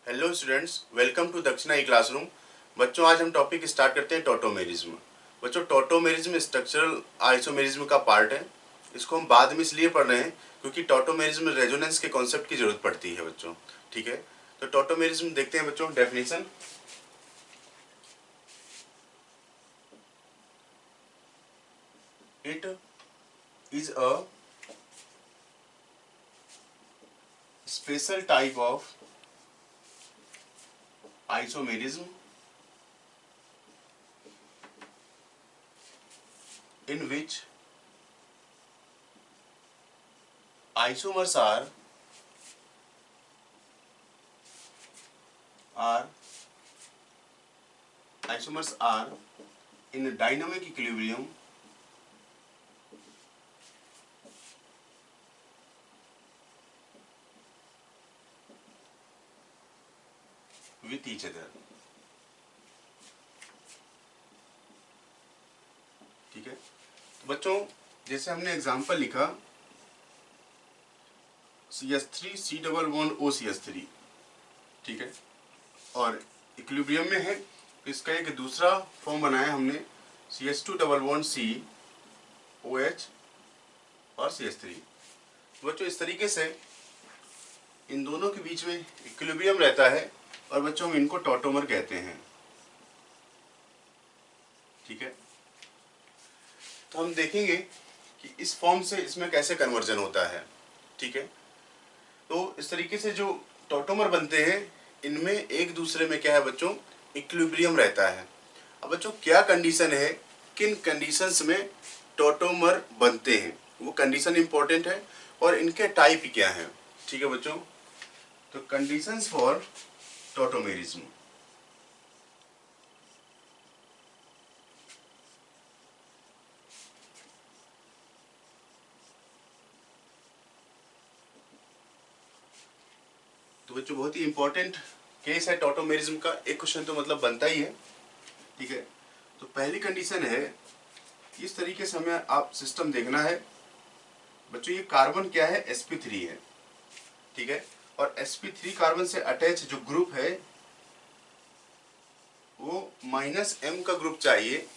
Hello students, welcome to दक्षिणा ई classroom. बच्चों, आज हम टॉपिक स्टार्ट करते हैं टॉटोमेरिज्म। बच्चों, टॉटोमेरिज्म स्ट्रक्चरल आइसोमेरिज्म का पार्ट है। इसको हम बाद में इसलिए पढ़ रहे हैं क्योंकि टॉटोमेरिज्म में रेजोनेंस के कॉन्सेप्ट की जरूरत पड़ती है बच्चों। ठीक है, तो टॉटोमेरिज्म देखते हैं बच्चों। Definition: it is a special type of isomerism in which isomers are in a dynamic equilibrium with each other। ठीक है, तो बच्चों जैसे हमने एग्जांपल लिखा CH3 C double bond OCH3। ठीक है, और इक्विलिब्रियम में है तो इसका एक दूसरा फॉर्म बनाया हमने CH2 double bond C OH और CH3। बच्चों इस तरीके से इन दोनों के बीच में इक्विलिब्रियम रहता है और बच्चों हम इनको टॉटोमर कहते हैं। ठीक है, तो हम देखेंगे कि इस फॉर्म से इसमें कैसे कन्वर्जन होता है। ठीक है, तो इस तरीके से जो टॉटोमर बनते हैं इनमें एक दूसरे में क्या है बच्चों, इक्विलिब्रियम रहता है। अब बच्चों क्या कंडीशन है, किन कंडीशंस में टॉटोमर बनते हैं, वो कंडीशन इंपॉर्टेंट है और इनके टाइप क्या हैं। ठीक है बच्चों, तो कंडीशंस फॉर टॉटोमेरिज्म। तो बच्चों बहुत ही इंपॉर्टेंट केस है टॉटोमेरिज्म का, एक क्वेश्चन तो मतलब बनता ही है। ठीक है, तो पहली कंडीशन है, इस तरीके से हमें आप सिस्टम देखना है बच्चों। ये कार्बन क्या है, sp3 है। ठीक है, और sp3 कार्बन से अटैच जो ग्रुप है वो -m का ग्रुप चाहिए।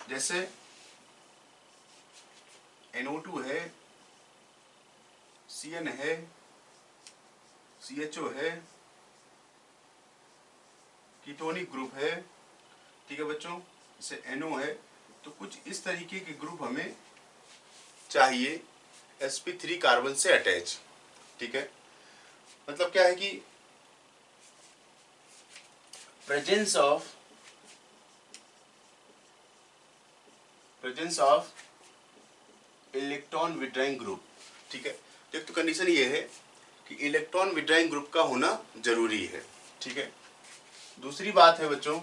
जैसे NO2 है, Cn है, CHO है, कीटोनिक ग्रुप है। ठीक है बच्चों, जैसे NO है, तो कुछ इस तरीके के ग्रुप हमें चाहिए sp3 कार्बन से अटैच। ठीक है, मतलब क्या है कि presence of electron withdrawing group. ठीक है, तो एक तो कंडीशन ये है कि इलेक्ट्रॉन विड्रॉइंग ग्रुप का होना जरूरी है। ठीक है, दूसरी बात है बच्चों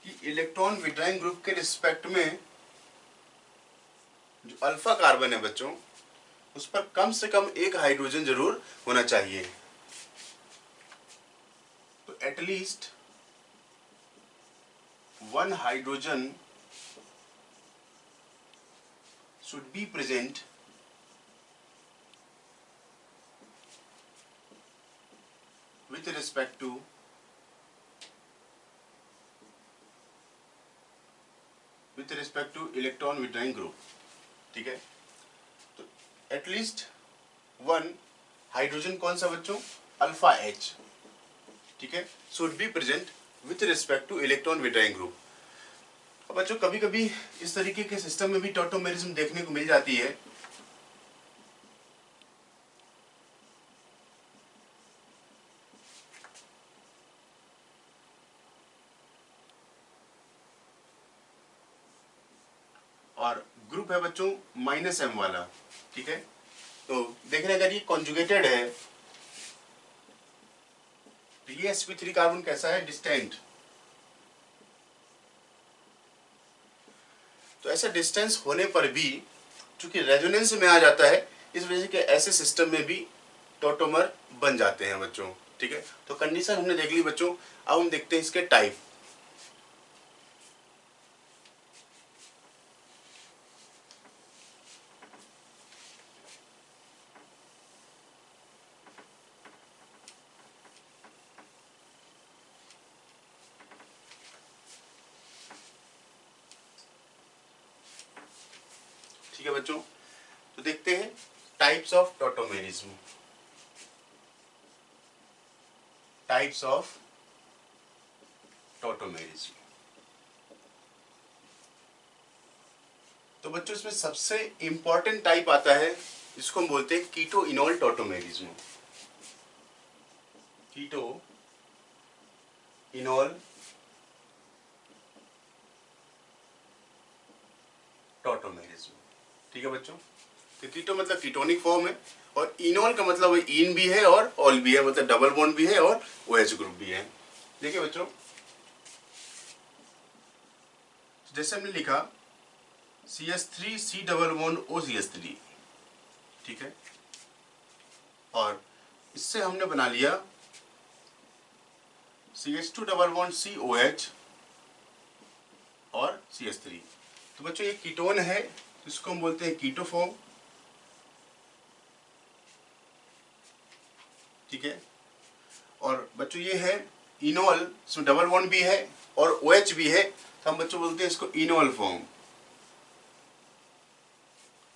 कि इलेक्ट्रॉन विड्रॉइंग ग्रुप के रिस्पेक्ट में जो अल्फा कार्बन है बच्चों, उस पर कम से कम एक हाइड्रोजन जरूर होना चाहिए। तो at least one hydrogen should be present with respect to electron withdrawing group. ठीक है, तो एटलीस्ट वन हाइड्रोजन कौन सा बच्चों, अल्फा H। ठीक है, should be present with respect two electron withdrawing group. अब बच्चों कभी कभी इस तरीके के सिस्टम में भी टॉटोमेरिज्म देखने को मिल जाती है। और ग्रुप है बच्चों -m वाला। ठीक है, तो देखने अगर ये कॉन्जुगेटेड है तो ये sp3 कार्बन कैसा है, डिस्टेंट। तो ऐसा डिस्टेंस होने पर भी चूंकि रेजोनेंस में आ जाता है, इस वजह से ऐसे सिस्टम में भी टॉटोमर बन जाते हैं बच्चों। ठीक है, तो कंडीशन हमने देख ली बच्चों। अब हम देखते हैं इसके टाइप। ठीक है बच्चों। तो देखते हैं types of tautomerism. Types of tautomerism. तो बच्चों इसमें सबसे इंपॉर्टेंट टाइप आता है, जिसको हम बोलते हैं keto enol tautomerism. Keto enol tautomerism, ठीक है बच्चों। तो कीटो मतलब कीटोनिक फॉर्म है, और इनोल का मतलब इन भी है और ऑल भी है, मतलब डबल बॉन्ड भी है और OH ग्रुप भी है। देखिए बच्चों, जैसे हमने लिखा CH3 C double bond OCH3, ठीक है, और इससे हमने बना लिया CH2 डबल बॉन्ड COH और CH3। तो बच्चों ये कीटोन है, इसको हम बोलते हैं कीटो फॉर्म, ठीक है। और बच्चों ये है इनोल, इसमें डबल बॉन्ड भी है और OH भी है, तो हम बच्चों बोलते हैं इसको इनोल फॉर्म,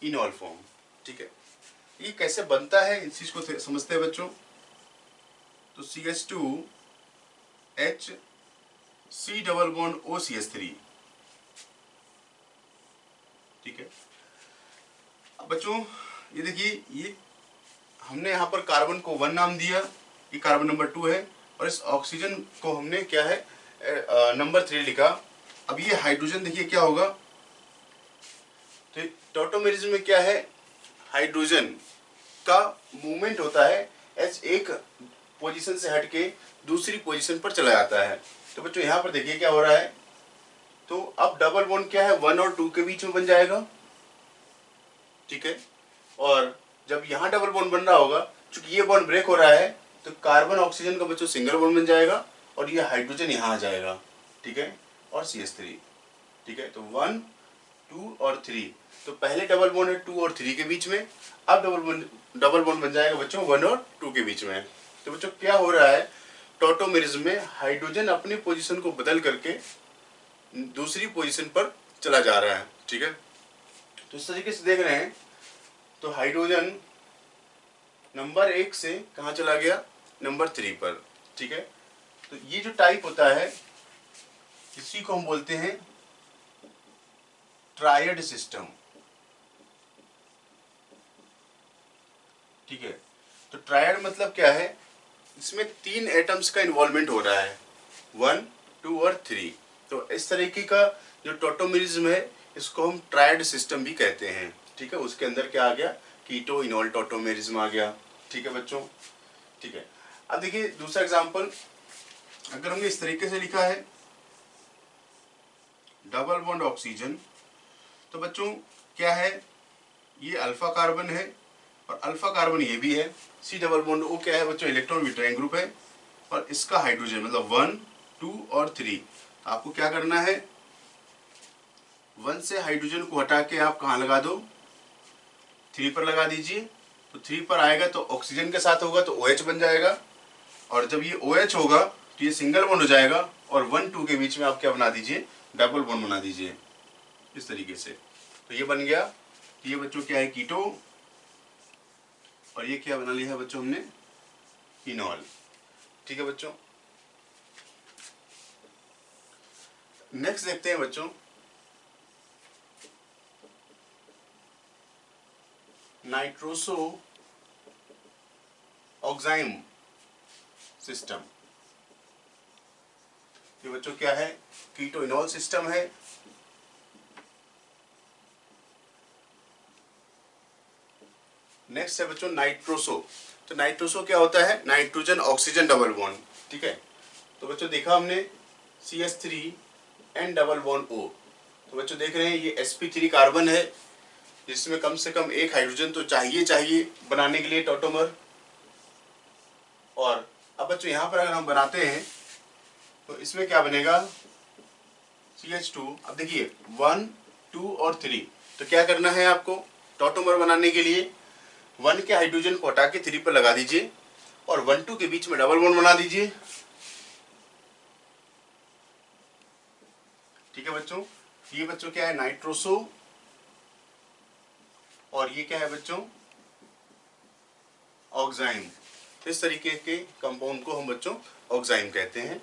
इनोल फॉर्म, ठीक है। ये कैसे बनता है इस चीज को समझते हैं बच्चों। तो CH2H C double bond OCH3, ठीक है। अब बच्चों ये देखिए, ये हमने यहाँ पर कार्बन को 1 नाम दिया, ये कार्बन नंबर 2 है, और इस ऑक्सीजन को हमने क्या है नंबर 3 लिखा। अब ये हाइड्रोजन देखिए क्या होगा। तो टॉटोमेरिज्म में क्या है, हाइड्रोजन का मूवमेंट होता है, H एक पोजीशन से हटके दूसरी पोजीशन पर चला जाता है। तो बच्चों यहाँ पर देखिए क्या हो रहा है। तो अब डबल बॉन्ड क्या है 1 और 2 के बीच में बन जाएगा, ठीक है। और जब यहाँ डबल बॉन्ड बन रहा होगा, चूंकि ये बॉन्ड ब्रेक हो रहा है, तो कार्बन ऑक्सीजन का बच्चों सिंगल बॉन्ड बन जाएगा, और ये हाइड्रोजन यहाँ आ जाएगा, ठीक है, और CH3, ठीक है। तो 1 2 और 3, तो पहले डबल बॉन्ड है 2 और 3 के बीच में, अब डबल बॉन्ड बन जाएगा बच्चों 1 और 2 के बीच में। तो बच्चों क्या हो रहा है, टॉटोमेरिज्म में हाइड्रोजन अपनी पोजीशन को बदल करके दूसरी पोजीशन पर चला जा रहा है, ठीक है। तो इस तरीके से देख रहे हैं, तो हाइड्रोजन नंबर 1 से कहाँ चला गया, नंबर 3 पर, ठीक है। तो ये जो टाइप होता है, इसी को हम बोलते हैं ट्रायड सिस्टम, ठीक है। तो ट्रायड मतलब क्या है, इसमें 3 एटम्स का इन्वॉल्वमेंट हो रहा है, 1 2 और 3। तो इस तरीके का जो टॉटोमेरिज्म है, इसको हम ट्रायड सिस्टम भी कहते हैं, ठीक है। उसके अंदर क्या आ गया, कीटो इनोल टॉटोमेरिज्म आ गया, ठीक है बच्चों, ठीक है। अब देखिए दूसरा एग्जांपल, अगर हमने इस तरीके से लिखा है डबल बॉन्ड ऑक्सीजन, तो बच्चों क्या है, ये अल्फा कार्बन है और अल्फा कार्बन ये भी है। C डबल बॉन्ड O क्या है बच्चों, इलेक्ट्रॉन विट्राइन ग्रुप है, और इसका हाइड्रोजन मतलब 1 2 और 3। आपको क्या करना है, 1 से हाइड्रोजन को हटा के आप कहाँ लगा दो, 3 पर लगा दीजिए। तो 3 पर आएगा तो ऑक्सीजन के साथ होगा तो OH बन जाएगा, और जब ये OH होगा तो ये सिंगल बॉन्ड हो जाएगा, और 1 2 के बीच में आप क्या बना दीजिए, डबल बॉन्ड बना दीजिए, इस तरीके से। तो ये बन गया, ये बच्चों क्या है, कीटो, और ये क्या बना लिया है बच्चों हमने, इनोल, ठीक है बच्चों। नेक्स्ट देखते हैं बच्चों, नाइट्रोसो ऑक्साइम सिस्टम। ये बच्चों क्या है, कीटो इनोल सिस्टम है। नेक्स्ट है बच्चों नाइट्रोसो। तो नाइट्रोसो क्या होता है, नाइट्रोजन ऑक्सीजन डबल बॉन्ड, ठीक है। तो बच्चों देखा हमने CH3N डबल बॉन्ड O। तो बच्चों देख रहे हैं ये sp3 कार्बन है, जिसमें कम से कम एक हाइड्रोजन तो चाहिए बनाने के लिए टॉटोमर। और अब बच्चों यहाँ पर अगर हम बनाते हैं तो इसमें क्या बनेगा, CH2। अब देखिए 1 2 और 3, तो क्या करना है आपको, टॉटोमर बनाने के लिए 1 के हाइड्रोजन को हटा के 3 पर लगा दीजिए, और 1 2 के बीच में डबल बॉन्ड बना दीजिए, ठीक है बच्चों। ये बच्चों क्या है, नाइट्रोसो और ये क्या है बच्चों, ऑक्साइम। इस तरीके के कंपाउंड को हम बच्चों ऑक्साइम कहते हैं।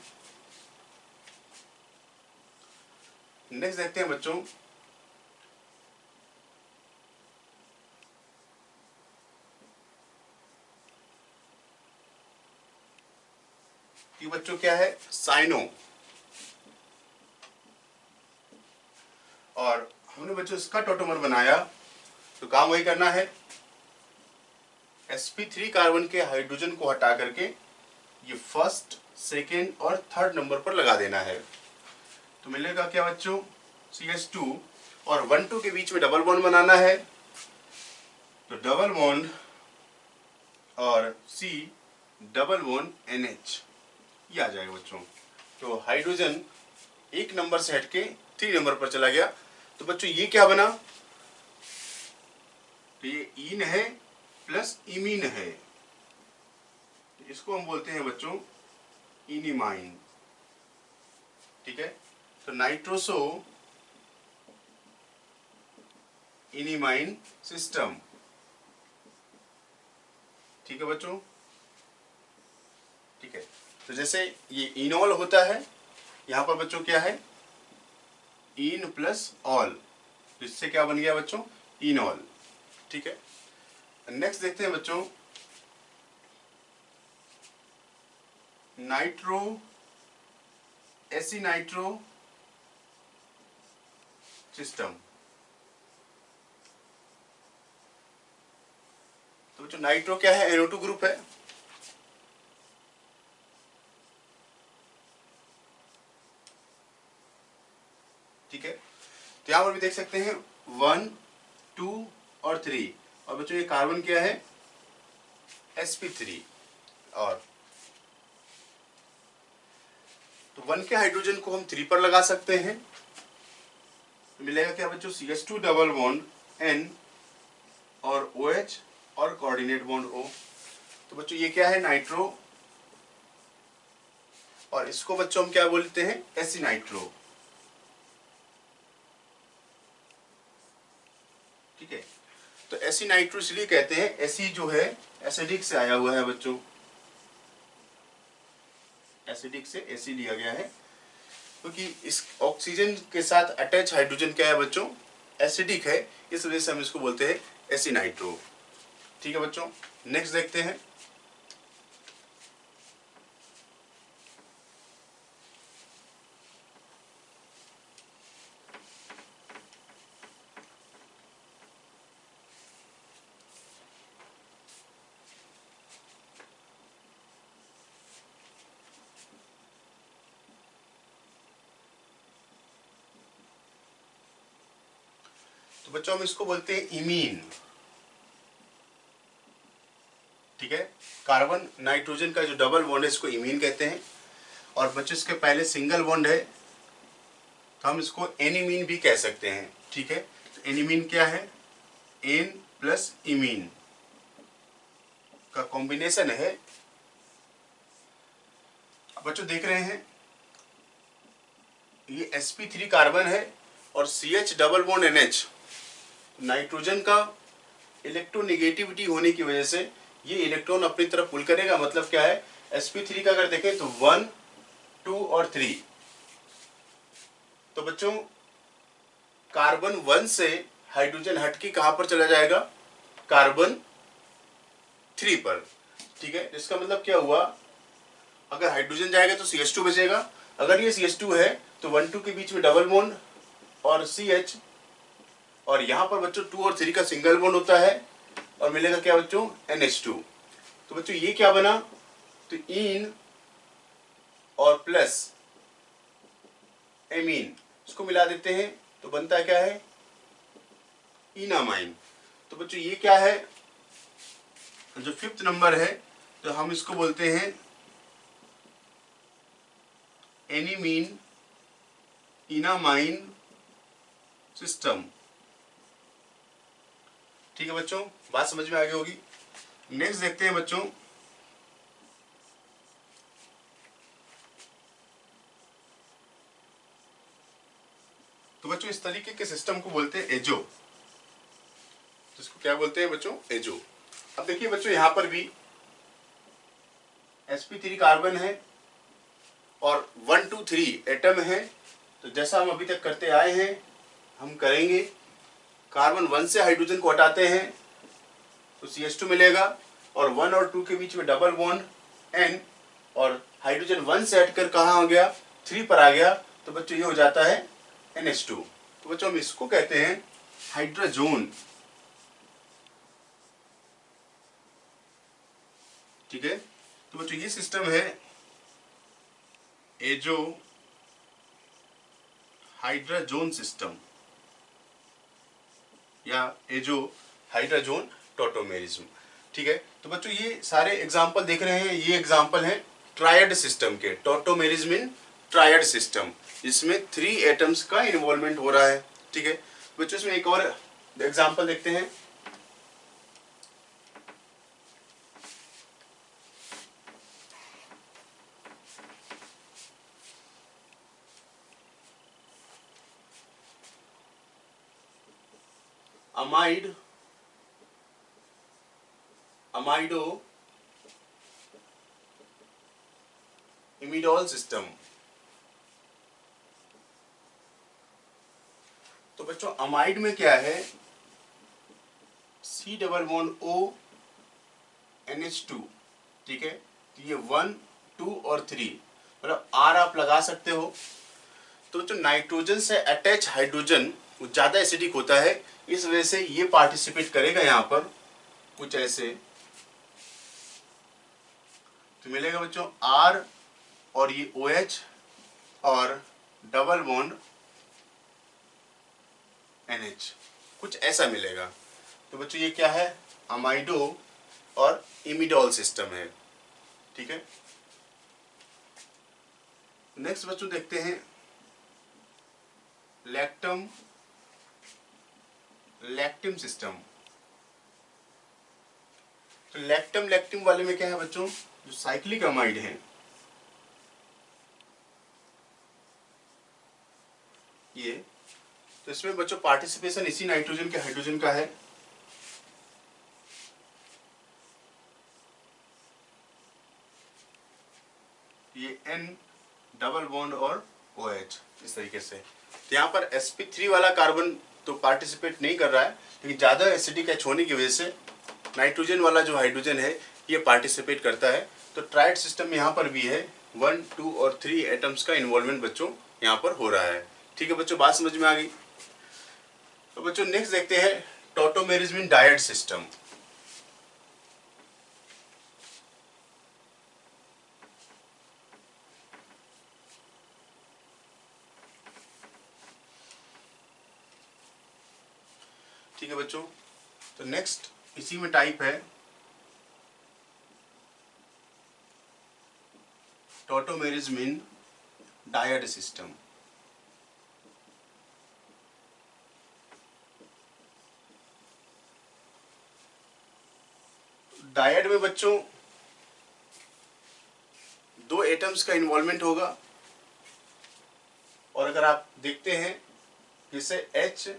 नेक्स्ट देखते हैं बच्चों, कि बच्चों क्या है, साइनो। और हमने बच्चों इसका टॉटोमर बनाया, तो काम वही करना है, sp3 कार्बन के हाइड्रोजन को हटा करके ये फर्स्ट, सेकेंड और थर्ड नंबर पर लगा देना है। तो मिलेगा क्या बच्चों, CH2 और 1 2 के बीच में डबल बॉन्ड बनाना है, तो डबल बॉन्ड और C डबल बॉन्ड NH, ये आ जाएगा बच्चों। तो हाइड्रोजन एक नंबर से हटके 3 नंबर पर चला गया। तो बच्चों ये क्या बना, तो ये ईन है प्लस इमीन है, तो इसको हम बोलते हैं बच्चों इनिमाइन। ठीक है, तो नाइट्रोसो इनिमाइन सिस्टम। ठीक है बच्चों, ठीक है। तो जैसे ये इनॉल होता है, यहाँ पर बच्चों क्या है, इन प्लस ऑल, तो इससे क्या बन गया बच्चों, इनॉल। ठीक है, नेक्स्ट देखते हैं बच्चों, नाइट्रो एसिनाइट्रो सिस्टम। तो बच्चों नाइट्रो क्या है, NO2 ग्रुप है, ठीक है। तो यहां पर भी देख सकते हैं 1 2 और 3, और बच्चों ये कार्बन क्या है, sp3। और तो 1 के हाइड्रोजन को हम 3 पर लगा सकते हैं, तो मिलेगा क्या बच्चों, CH2 डबल बॉन्ड N और OH और कोऑर्डिनेट बॉन्ड O। तो बच्चों ये क्या है, नाइट्रो, और इसको बच्चों हम क्या बोलते हैं, एसिनाइट्रो। ठीक है, तो एसिनाइट्रो इसलिए कहते हैं, एसी जो है एसिडिक से आया हुआ है बच्चों, एसिडिक से एसी लिया गया है, क्योंकि इस ऑक्सीजन के साथ अटैच हाइड्रोजन क्या है बच्चों, एसिडिक है, इस वजह से हम इसको बोलते हैं एसिनाइट्रो। ठीक है बच्चों, नेक्स्ट देखते हैं, तो बच्चों हम इसको बोलते हैं इमीन। ठीक है, कार्बन नाइट्रोजन का जो डबल बॉन्ड है इसको इमीन कहते हैं, और बच्चों इसके पहले सिंगल बॉन्ड है, तो हम इसको एनिमीन भी कह सकते हैं। ठीक है, तो एनिमीन क्या है, एन प्लस इमीन का कॉम्बिनेशन है। अब बच्चों देख रहे हैं, ये sp3 कार्बन है और CH double bond NH, nitrogen का इलेक्ट्रोनेगेटिविटी होने की वजह से ये इलेक्ट्रॉन अपनी तरफ पुल करेगा। मतलब क्या है, sp3 का अगर देखें तो 1 2 और 3, तो बच्चों कार्बन 1 से हाइड्रोजन हटके कहां पर चला जाएगा, कार्बन 3 पर। ठीक है, इसका मतलब क्या हुआ, अगर हाइड्रोजन जाएगा तो CH2 बचेगा, अगर ये CH2 है तो 1 2 के बीच में डबल बॉन्ड और CH, और यहां पर बच्चों 2 और 3 का सिंगल बॉन्ड होता है, और मिलेगा क्या बच्चों, NH2। तो बच्चों ये क्या बना, तो इन और प्लस एमीन, इसको मिला देते हैं तो बनता क्या है, इनामाइन। तो बच्चों ये क्या है, जो 5th नंबर है, तो हम इसको बोलते हैं एनिमीन इनामाइन सिस्टम। ठीक है बच्चों, बात समझ में आ गई होगी। नेक्स्ट देखते हैं बच्चों, तो बच्चों इस तरीके के सिस्टम को बोलते हैं एजो। जिसको क्या बोलते हैं बच्चों, एजो। अब देखिए बच्चों यहाँ पर भी sp3 कार्बन है और 1 2 3 एटम है। तो जैसा हम अभी तक करते आए हैं हम करेंगे। कार्बन 1 से हाइड्रोजन को हटाते हैं तो CH2 मिलेगा और 1 और 2 के बीच में डबल बॉन्ड N, और हाइड्रोजन 1 से हटकर कहाँ आ गया, 3 पर आ गया, तो बच्चों ये हो जाता है NH2। तो बच्चों हम इसको कहते हैं हाइड्रोजोन। ठीक है, तो बच्चों ये सिस्टम है एजो हाइड्रोजोन सिस्टम या एजो हाइड्रोजोन टॉटोमेरिज्म। ठीक है, तो बच्चों ये सारे एग्जाम्पल देख रहे हैं, ये एग्जाम्पल है ट्रायड सिस्टम के, टॉटोमेरिज्म इन ट्रायड सिस्टम, जिसमें 3 एटम्स का इन्वॉल्वमेंट हो रहा है। ठीक है बच्चों, इसमें एक और एग्जाम्पल देखते हैं। Amido imidol system. तो बच्चों अमाइड में क्या है, C double bond O NH2। ठीक है, तो ये 1 2 और 3 मतलब R आप लगा सकते हो। तो जो नाइट्रोजन से अटैच हाइड्रोजन वो ज्यादा एसिडिक होता है, इस वजह से ये पार्टिसिपेट करेगा यहाँ पर कुछ ऐसे। तो मिलेगा बच्चों R और ये OH और डबल बॉन्ड NH, कुछ ऐसा मिलेगा। तो बच्चों ये क्या है, अमाइडो और इमिडोल सिस्टम है। ठीक है, नेक्स्ट बच्चों देखते हैं लैक्टम सिस्टम। तो लैक्टम वाले में क्या है बच्चों, जो साइक्लिक अमाइड है ये, तो इसमें बच्चों पार्टिसिपेशन इसी नाइट्रोजन के हाइड्रोजन का है। ये N डबल बॉन्ड और OH इस तरीके से। तो यहाँ पर sp3 वाला कार्बन तो पार्टिसिपेट नहीं कर रहा है, लेकिन ज़्यादा एसिडिक एच होने की वजह से नाइट्रोजन वाला जो हाइड्रोजन है ये पार्टिसिपेट करता है। तो ट्राइड सिस्टम में यहाँ पर भी है 1 2 और 3 एटम्स का इन्वॉल्वमेंट बच्चों यहाँ पर हो रहा है। ठीक है बच्चों, बात समझ में आ गई। तो बच्चों नेक्स्ट देखते हैं टॉटोमेरिज्म इन डायड सिस्टम। ठीक है बच्चों, तो नेक्स्ट इसी में टाइप है tautomerism in dyad system. Dyad में बच्चों 2 एटम्स का इन्वॉल्वमेंट होगा, और अगर आप देखते हैं जैसे HCN।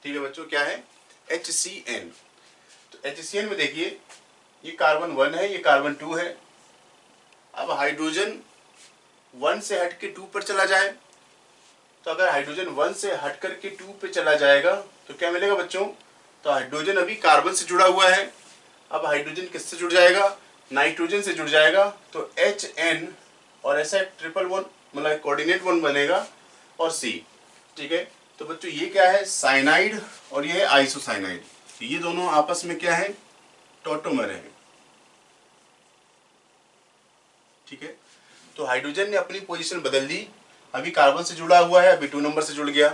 ठीक है बच्चों, क्या है HCN। तो HCN में देखिए ये कार्बन 1 है, ये कार्बन 2 है। अब हाइड्रोजन 1 से हट के 2 पर चला जाए, तो अगर हाइड्रोजन 1 से हट करके 2 पे चला जाएगा तो क्या मिलेगा बच्चों, तो हाइड्रोजन अभी कार्बन से जुड़ा हुआ है। अब हाइड्रोजन किससे जुड़ जाएगा, नाइट्रोजन से जुड़ जाएगा, तो HN और ऐसा ट्रिपल बॉन्ड मतलब कोऑर्डिनेट बॉन्ड बनेगा और C। ठीक है, तो बच्चों ये क्या है, साइनाइड और ये है आइसोसाइनाइड। ये दोनों आपस में क्या है, टॉटोमर है। ठीक है, तो हाइड्रोजन ने अपनी पोजीशन बदल दी, अभी कार्बन से जुड़ा हुआ है, अभी 2 नंबर से जुड़ गया।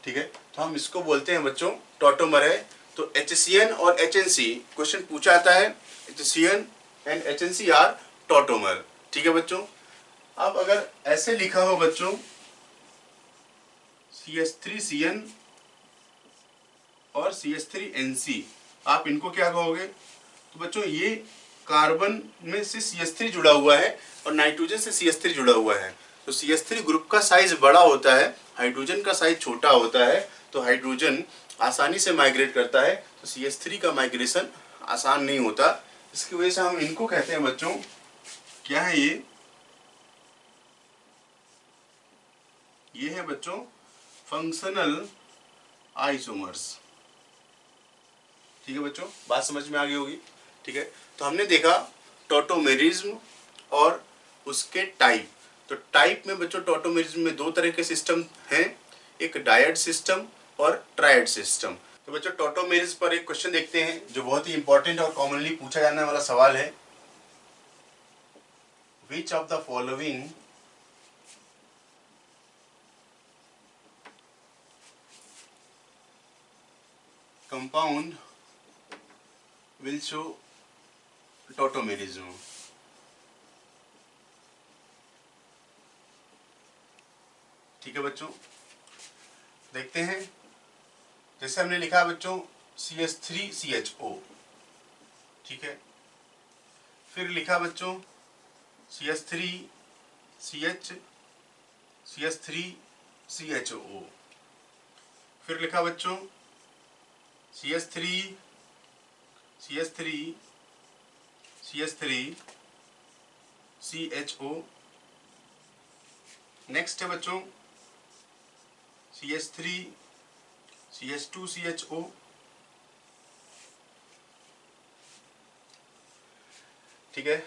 ठीक है, तो हम इसको बोलते हैं बच्चों टॉटोमर है। तो HCN और HNC क्वेश्चन पूछा आता है, HCN and HNC are tautomer. ठीक है बच्चों, अब अगर ऐसे लिखा हो बच्चों CH3CN और CH3NC, आप इनको क्या कहोगे, तो बच्चों ये कार्बन में से CH3 जुड़ा हुआ है और नाइट्रोजन से CH3 जुड़ा हुआ है। तो CH3 ग्रुप का साइज बड़ा होता है, हाइड्रोजन का साइज छोटा होता है, तो हाइड्रोजन आसानी से माइग्रेट करता है, तो CH3 का माइग्रेशन आसान नहीं होता। इसकी वजह से हम इनको कहते हैं बच्चों, क्या है ये है बच्चों फंक्शनल आइसोमर्स। ठीक है बच्चों, बात समझ में आ गई होगी। ठीक है, तो हमने देखा टॉटोमेरिज्म और उसके टाइप। तो टाइप में बच्चों टॉटोमेरिज्म में दो तरह के सिस्टम हैं, एक डायड सिस्टम और ट्रायड सिस्टम। तो बच्चों टॉटोमेरिज्म पर एक क्वेश्चन देखते हैं जो बहुत ही इंपॉर्टेंट और कॉमनली पूछा जाने वाला सवाल है। Which of the following compound will show tautomerism. ठीक है बच्चों, देखते हैं। जैसे हमने लिखा बच्चों CH3CHO, ठीक है। फिर लिखा बच्चों CH3CH CH3CHO। फिर लिखा बच्चों CH3 CH3 CH3 CHO। Next है बच्चों CH3 CH2 CHO। ठीक है,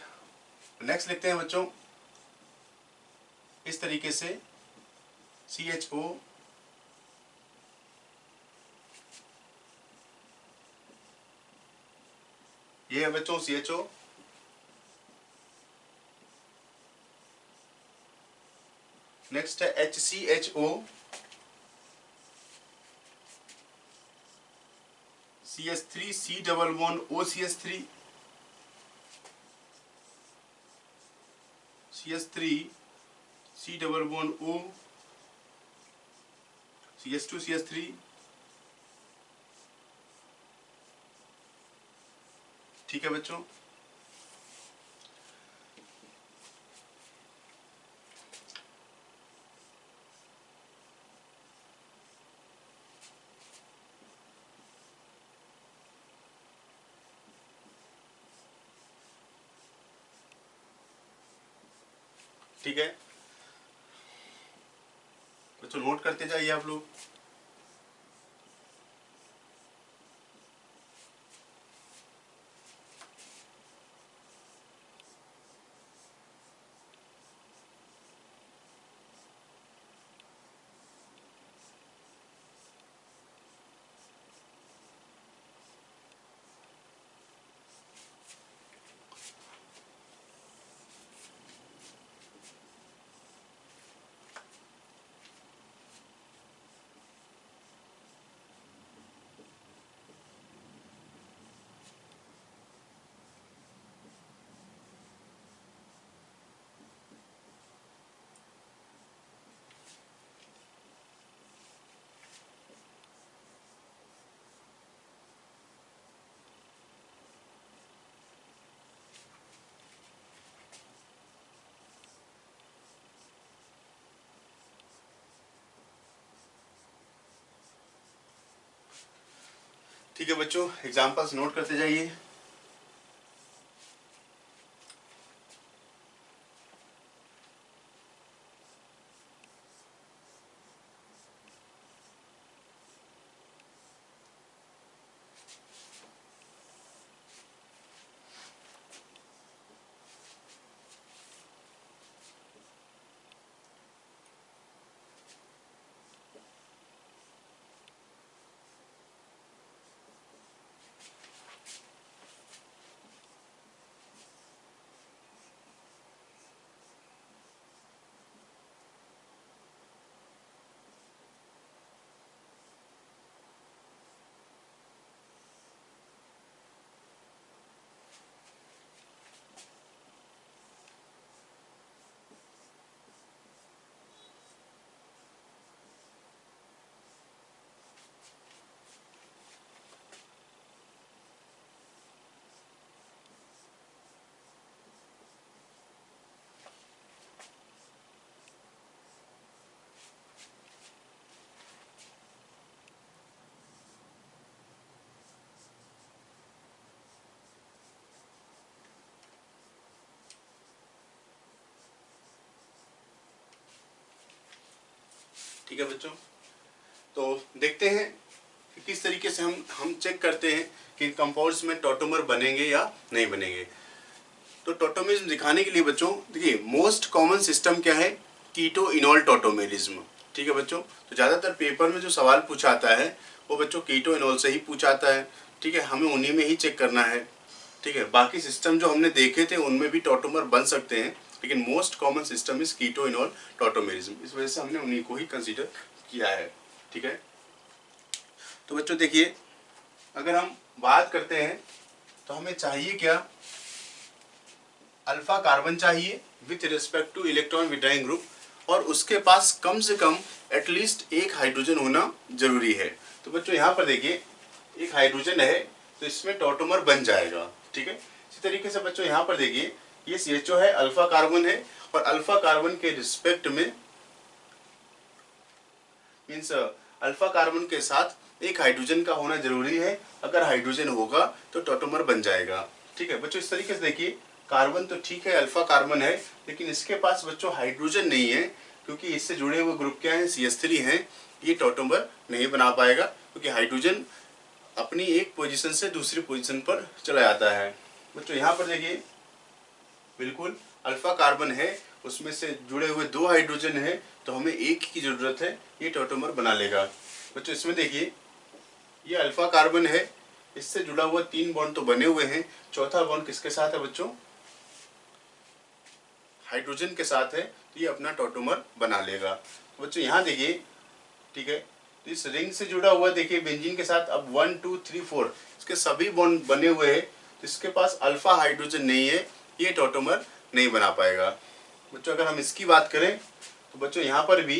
नेक्स्ट लिखते हैं बच्चों इस तरीके से CHO ये है बच्चों CHO। नेक्स्ट है HCHO CH3 C double bond OCH3 CH3 C double bond O CH2 CH3। ठीक है बच्चों, ठीक है बच्चों, नोट करते जाइए आप लोग। ठीक है बच्चों, एग्जांपल्स नोट करते जाइए। ठीक है बच्चों, तो देखते हैं कि किस तरीके से हम चेक करते हैं कि कंपाउंड्स में टॉटोमर बनेंगे या नहीं बनेंगे। तो टॉटोमेरिज्म दिखाने के लिए बच्चों देखिए, मोस्ट कॉमन सिस्टम क्या है, कीटो इनोल टॉटोमेरिज्म। ठीक है बच्चों, तो ज़्यादातर पेपर में जो सवाल पूछा आता है वो बच्चों कीटो इनोल से ही पूछा आता है। ठीक है, हमें उन्हीं में ही चेक करना है। ठीक है, बाकी सिस्टम जो हमने देखे थे उनमें भी टॉटोमर बन सकते हैं, लेकिन most common system is keto enol tautomerism, इस वजह से हमने उन्हीं को ही कंसीडर किया है। ठीक है, तो बच्चों देखिए, अगर हम बात करते हैं तो हमें चाहिए क्या, अल्फा कार्बन चाहिए with respect two electron withdrawing group, और उसके पास कम से कम एटलीस्ट एक हाइड्रोजन होना जरूरी है। तो बच्चों यहाँ पर देखिए, एक हाइड्रोजन है तो इसमें टॉटोमर बन जाएगा। ठीक है, इसी तरीके से बच्चों यहाँ पर देखिए, ये CHO है, अल्फा कार्बन है, और अल्फा कार्बन के रिस्पेक्ट में मीन्स अल्फा कार्बन के साथ एक हाइड्रोजन का होना जरूरी है। अगर हाइड्रोजन होगा तो टॉटोमर बन जाएगा। ठीक है बच्चों, इस तरीके से देखिए, कार्बन तो ठीक है, अल्फा कार्बन है, लेकिन इसके पास बच्चों हाइड्रोजन नहीं है, क्योंकि इससे जुड़े हुए ग्रुप क्या है, CH3 है। ये टॉटोमर नहीं बना पाएगा, क्योंकि हाइड्रोजन अपनी एक पोजीशन से दूसरी पोजीशन पर चला जाता है। बच्चों यहाँ पर देखिए, बिल्कुल अल्फा कार्बन है, उसमें से जुड़े हुए 2 हाइड्रोजन है, तो हमें एक की जरूरत है, ये टॉटोमर बना लेगा। बच्चों इसमें देखिए, ये अल्फा कार्बन है, इससे जुड़ा हुआ 3 बॉन्ड तो बने हुए हैं, चौथा बॉन्ड किसके साथ है बच्चों, हाइड्रोजन के साथ है, तो ये अपना टॉटोमर बना लेगा। तो बच्चों यहाँ देखिए, ठीक है, तो इस रिंग से जुड़ा हुआ देखिए बेंजीन के साथ, अब 1 2 3 4 इसके सभी बॉन्ड बने हुए हैं, तो इसके पास अल्फा हाइड्रोजन नहीं है, ये टॉटोमर नहीं बना पाएगा। बच्चों अगर हम इसकी बात करें तो बच्चों यहाँ पर भी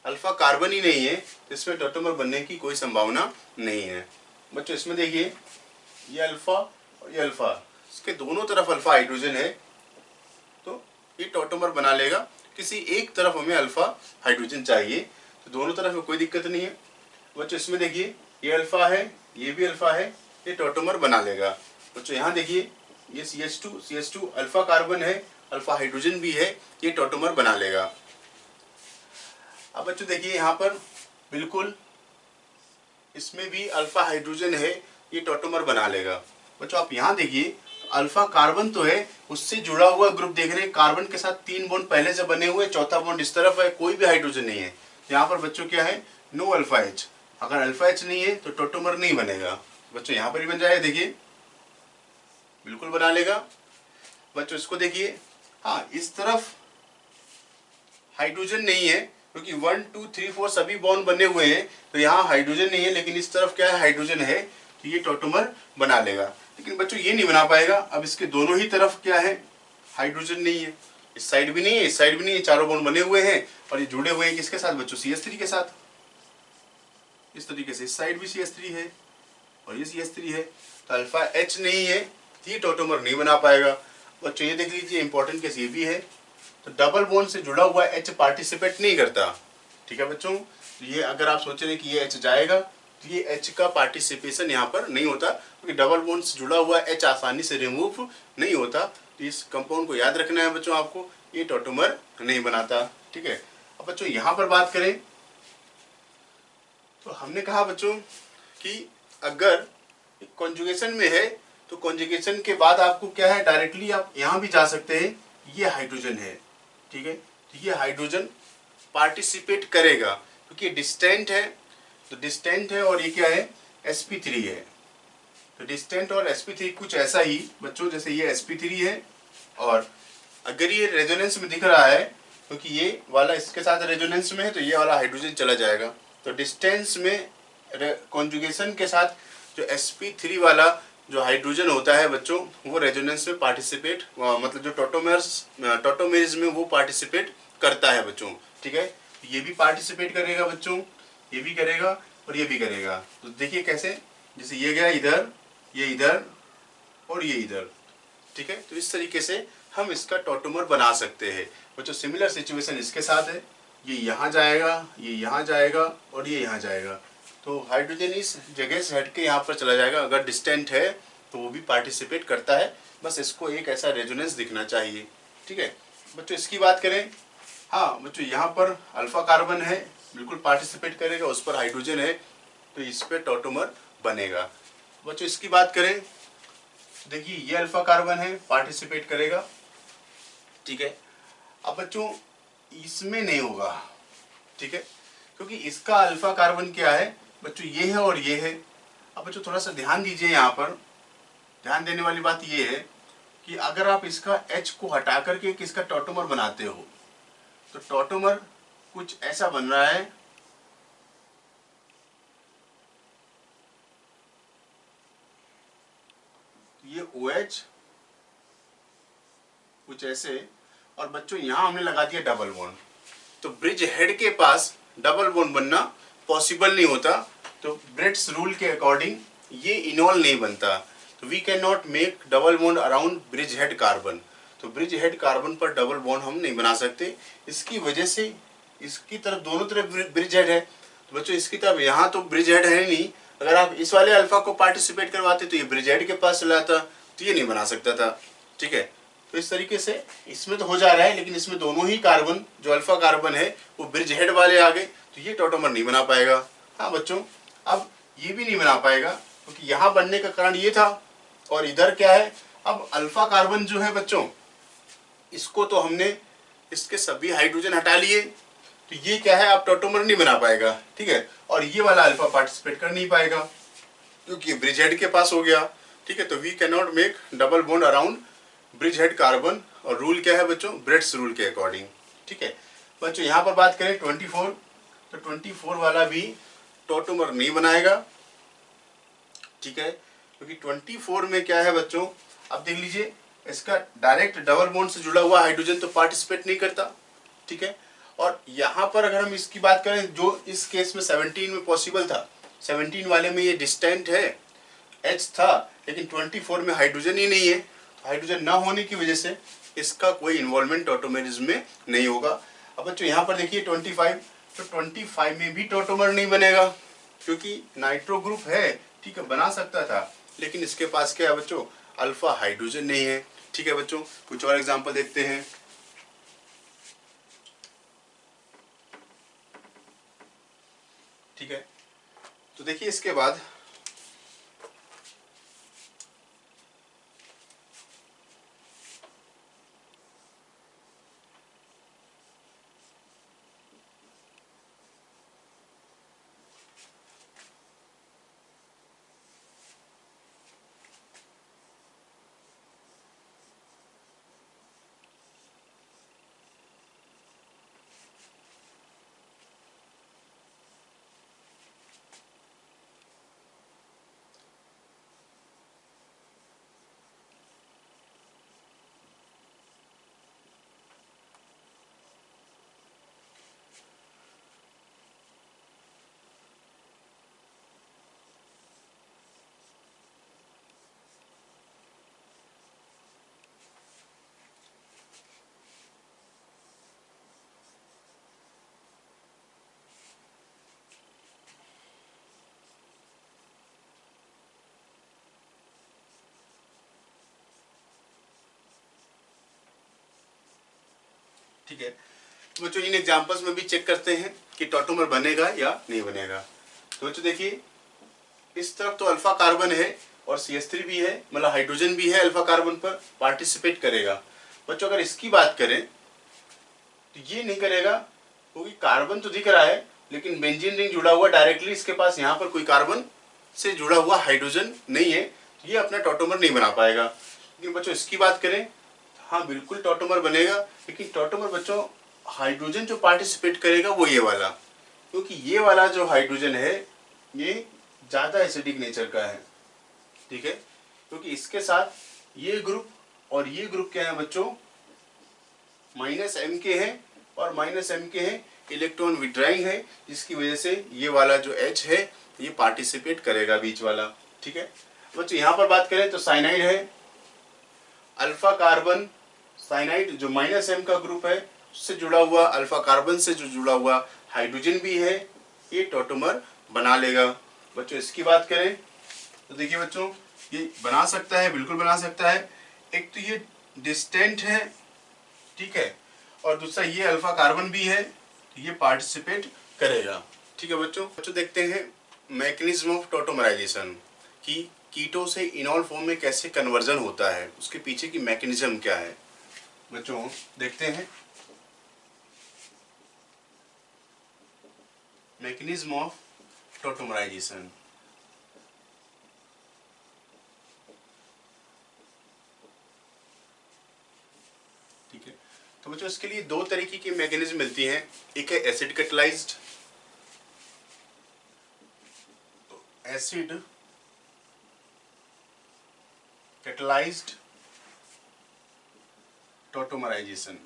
अल्फा कार्बन ही नहीं है, तो इसमें टॉटोमर बनने की कोई संभावना नहीं है। बच्चों इसमें देखिए, ये अल्फा और ये अल्फा, इसके दोनों तरफ अल्फा हाइड्रोजन है, तो ये टॉटोमर बना लेगा। किसी एक तरफ हमें अल्फा हाइड्रोजन चाहिए, तो दोनों तरफ में कोई दिक्कत नहीं है। बच्चों इसमें देखिए, ये अल्फा है, ये भी अल्फा है, ये टॉटोमर बना लेगा। बच्चों यहाँ देखिए, ये CH2 अल्फा कार्बन है, अल्फा हाइड्रोजन भी है, ये टॉटोमर बना लेगा। अब बच्चों देखिए, यहाँ पर बिल्कुल इसमें भी अल्फा हाइड्रोजन है, ये टॉटोमर बना लेगा। बच्चों आप यहाँ देखिए, अल्फा कार्बन तो है, उससे जुड़ा हुआ ग्रुप देख रहे हैं, कार्बन के साथ 3 बॉन्ड पहले से बने हुए, चौथा बॉन्ड इस तरफ है, कोई भी हाइड्रोजन नहीं है। यहाँ पर बच्चों क्या है, नो अल्फा H। अगर अल्फा H नहीं है तो टॉटोमर नहीं बनेगा। बच्चों यहाँ पर भी बन जाएगा, देखिए बिल्कुल बना लेगा। बच्चों इसको देखिए, हाँ इस तरफ हाइड्रोजन नहीं है, क्योंकि 1 2 3 4 सभी बॉन्ड बने हुए हैं, तो यहाँ हाइड्रोजन नहीं है, लेकिन इस तरफ क्या है, हाइड्रोजन है, तो ये टॉटोमर बना लेगा। लेकिन बच्चों ये नहीं बना पाएगा। अब इसके दोनों ही तरफ क्या है, हाइड्रोजन नहीं है, इस साइड भी नहीं है, इस साइड भी नहीं है, चारों बॉन्ड बने हुए हैं, और ये जुड़े हुए हैं किसके साथ बच्चों, CH3 के साथ। इस तरीके से इस साइड भी CH3 है और ये CH3 है, तो अल्फा H नहीं है, ये टॉटोमर नहीं बना पाएगा। बच्चों ये देख लीजिए, इंपॉर्टेंट केस ये भी है, तो डबल बॉन्ड से जुड़ा हुआ H पार्टिसिपेट नहीं करता। ठीक है बच्चों, ये अगर आप सोच रहे हैं कि ये H जाएगा, तो ये H का पार्टिसिपेशन यहाँ पर नहीं होता, क्योंकि डबल बॉन्ड से जुड़ा हुआ H आसानी से रिमूव नहीं होता। तो इस कंपाउंड को याद रखना है बच्चों आपको, ये टॉटोमर नहीं बनाता। ठीक है, अब बच्चों यहाँ पर बात करें तो हमने कहा बच्चों कि अगर कॉन्जुगेशन में है, तो कॉन्जुगेशन के बाद आपको क्या है, डायरेक्टली आप यहाँ भी जा सकते हैं, ये हाइड्रोजन है। ठीक है, तो ये हाइड्रोजन पार्टिसिपेट करेगा, क्योंकि डिस्टेंट है, तो डिस्टेंट है, और ये क्या है, sp3 है। तो डिस्टेंट और sp3 कुछ ऐसा ही बच्चों, जैसे ये sp3 है, और अगर ये रेजोनेंस में दिख रहा है, क्योंकि ये वाला इसके साथ रेजोनेंस में है, तो ये वाला हाइड्रोजन चला जाएगा। तो डिस्टेंस में कॉन्जुगेशन के साथ जो sp3 वाला जो हाइड्रोजन होता है बच्चों, वो रेजोनेंस में पार्टिसिपेट, मतलब जो टॉटोमेरिज्म में वो पार्टिसिपेट करता है बच्चों। ठीक है, ये भी पार्टिसिपेट करेगा बच्चों, ये भी करेगा और ये भी करेगा। तो देखिए कैसे, जैसे ये गया इधर, ये इधर और ये इधर। ठीक है, तो इस तरीके से हम इसका टॉटोमर बना सकते हैं बच्चों। सिमिलर सिचुएशन इसके साथ है, ये यहाँ जाएगा, ये यहाँ जाएगा और ये यहाँ जाएगा, तो हाइड्रोजन इस जगह से हट के यहाँ पर चला जाएगा। अगर डिस्टेंट है तो वो भी पार्टिसिपेट करता है, बस इसको एक ऐसा रेजोनेंस दिखना चाहिए। ठीक है बच्चों, इसकी बात करें, हाँ बच्चों, यहाँ पर अल्फा कार्बन है, बिल्कुल पार्टिसिपेट करेगा, उस पर हाइड्रोजन है, तो इस पे टॉटोमर बनेगा। बच्चों इसकी बात करें, देखिए ये अल्फा कार्बन है, पार्टिसिपेट करेगा, ठीक है। अब बच्चों इसमें नहीं होगा, ठीक है, क्योंकि इसका अल्फा कार्बन क्या है बच्चों, ये है और ये है। अब बच्चों थोड़ा सा ध्यान दीजिए, यहाँ पर ध्यान देने वाली बात ये है कि अगर आप इसका H को हटा करके एक इसका टॉटोमर बनाते हो, तो टॉटोमर कुछ ऐसा बन रहा है, ये OH कुछ ऐसे, और बच्चों यहां हमने लगा दिया डबल बॉन्ड। तो ब्रिज हेड के पास डबल बॉन्ड बनना पॉसिबल नहीं होता, तो ब्रेट्स रूल के अकॉर्डिंग ये इनॉल नहीं बनता। तो we can not make double bond around bridgehead carbon. तो ब्रिज हेड कार्बन पर डबल बॉन्ड हम नहीं बना सकते। इसकी वजह से इसकी तरफ, दोनों तरफ ब्रिज हेड है, तो बच्चों इसकी तरफ यहाँ तो ब्रिज हेड है नहीं। अगर आप इस वाले अल्फा को पार्टिसिपेट करवाते तो ये ब्रिज हेड के पास चला था, तो ये नहीं बना सकता था, ठीक है। तो इस तरीके से इसमें तो हो जा रहा है, लेकिन इसमें दोनों ही कार्बन जो अल्फा कार्बन है वो ब्रिज हेड वाले आ गए, तो ये टॉटोमर नहीं बना पाएगा। हाँ बच्चों, अब ये भी नहीं बना पाएगा, क्योंकि यहाँ बनने का कारण ये था, और इधर क्या है, अब अल्फा कार्बन जो है बच्चों, इसको तो हमने इसके सभी हाइड्रोजन हटा लिए, तो ये क्या है, अब टॉटोमर नहीं बना पाएगा, ठीक है। और ये वाला अल्फा पार्टिसिपेट कर नहीं पाएगा, क्योंकि ब्रिज हेड के पास हो गया, ठीक है। तो we can not make double bond around bridgehead carbon, और रूल क्या है बच्चों, ब्रेट्स रूल के अकॉर्डिंग, ठीक है। बच्चों यहाँ पर बात करें 24, तो 24 वाला भी टॉटोमर नहीं बनाएगा, ठीक है, क्योंकि 24 में क्या है बच्चों, अब देख लीजिए, इसका डायरेक्ट डबल बॉन्ड से जुड़ा हुआ हाइड्रोजन तो पार्टिसिपेट नहीं करता, ठीक है। और यहाँ पर अगर हम इसकी बात करें, जो इस केस में 17 में पॉसिबल था, 17 वाले में ये डिस्टेंट है, H था, लेकिन 24 में हाइड्रोजन ही नहीं है, तो हाइड्रोजन ना होने की वजह से इसका कोई इन्वॉल्वमेंट टॉटोमरिज्म में नहीं होगा। अब बच्चों यहाँ पर देखिए 25, तो 25 में भी टॉटोमर नहीं बनेगा, क्योंकि नाइट्रो ग्रुप है, ठीक है, बना सकता था, लेकिन इसके पास क्या है बच्चों, अल्फा हाइड्रोजन नहीं है, ठीक है। बच्चों कुछ और एग्जांपल देखते हैं, ठीक है। तो देखिए इसके बाद ठीक है, तो बच्चों इन एग्जांपल्स में भी चेक करते हैं कि टॉटोमर बनेगा या नहीं बनेगा। तो बच्चों देखिए, इस तरफ तो अल्फा कार्बन है और CH3 भी है, मतलब हाइड्रोजन भी है, अल्फा कार्बन पर पार्टिसिपेट करेगा। बच्चों अगर इसकी बात करें तो ये नहीं करेगा, क्योंकि कार्बन तो दिख रहा है, लेकिन बेंजीन रिंग जुड़ा हुआ डायरेक्टली, इसके पास यहाँ पर कोई कार्बन से जुड़ा हुआ हाइड्रोजन नहीं है, तो ये अपना टॉटोमर नहीं बना पाएगा। लेकिन बच्चों इसकी बात करें, हाँ बिल्कुल टॉटोमर बनेगा, लेकिन टॉटोमर बच्चों हाइड्रोजन जो पार्टिसिपेट करेगा वो ये वाला, क्योंकि ये वाला जो हाइड्रोजन है ये ज़्यादा एसिडिक नेचर का है, ठीक है, क्योंकि इसके साथ ये ग्रुप और ये ग्रुप क्या है बच्चों, -M के हैं और -M के हैं, इलेक्ट्रॉन विड्राइंग है, जिसकी वजह से ये वाला जो H है ये पार्टिसिपेट करेगा बीच वाला, ठीक है। बच्चों यहाँ पर बात करें तो साइनाइड है, अल्फा कार्बन साइनाइड जो -M का ग्रुप है उससे जुड़ा हुआ, अल्फा कार्बन से जो जुड़ा हुआ हाइड्रोजन भी है, ये टॉटोमर बना लेगा। बच्चों इसकी बात करें तो देखिए बच्चों, ये बना सकता है, बिल्कुल बना सकता है। एक तो ये डिस्टेंट है, ठीक है, और दूसरा ये अल्फा कार्बन भी है, ये पार्टिसिपेट करेगा। ठीक है बच्चों। बच्चों देखते हैं मैकेनिज्म ऑफ टॉटोमराइजेशन कि कीटो से इनॉल फॉर्म में कैसे कन्वर्जन होता है, उसके पीछे की मैकेनिज्म क्या है। बच्चों देखते हैं मैकेनिज्म ऑफ टॉटोमराइजेशन। ठीक है, तो बच्चों इसके लिए दो तरीके की मैकेनिज्म मिलती हैं। एक है acid catalysed, acid catalysed tautomerisation,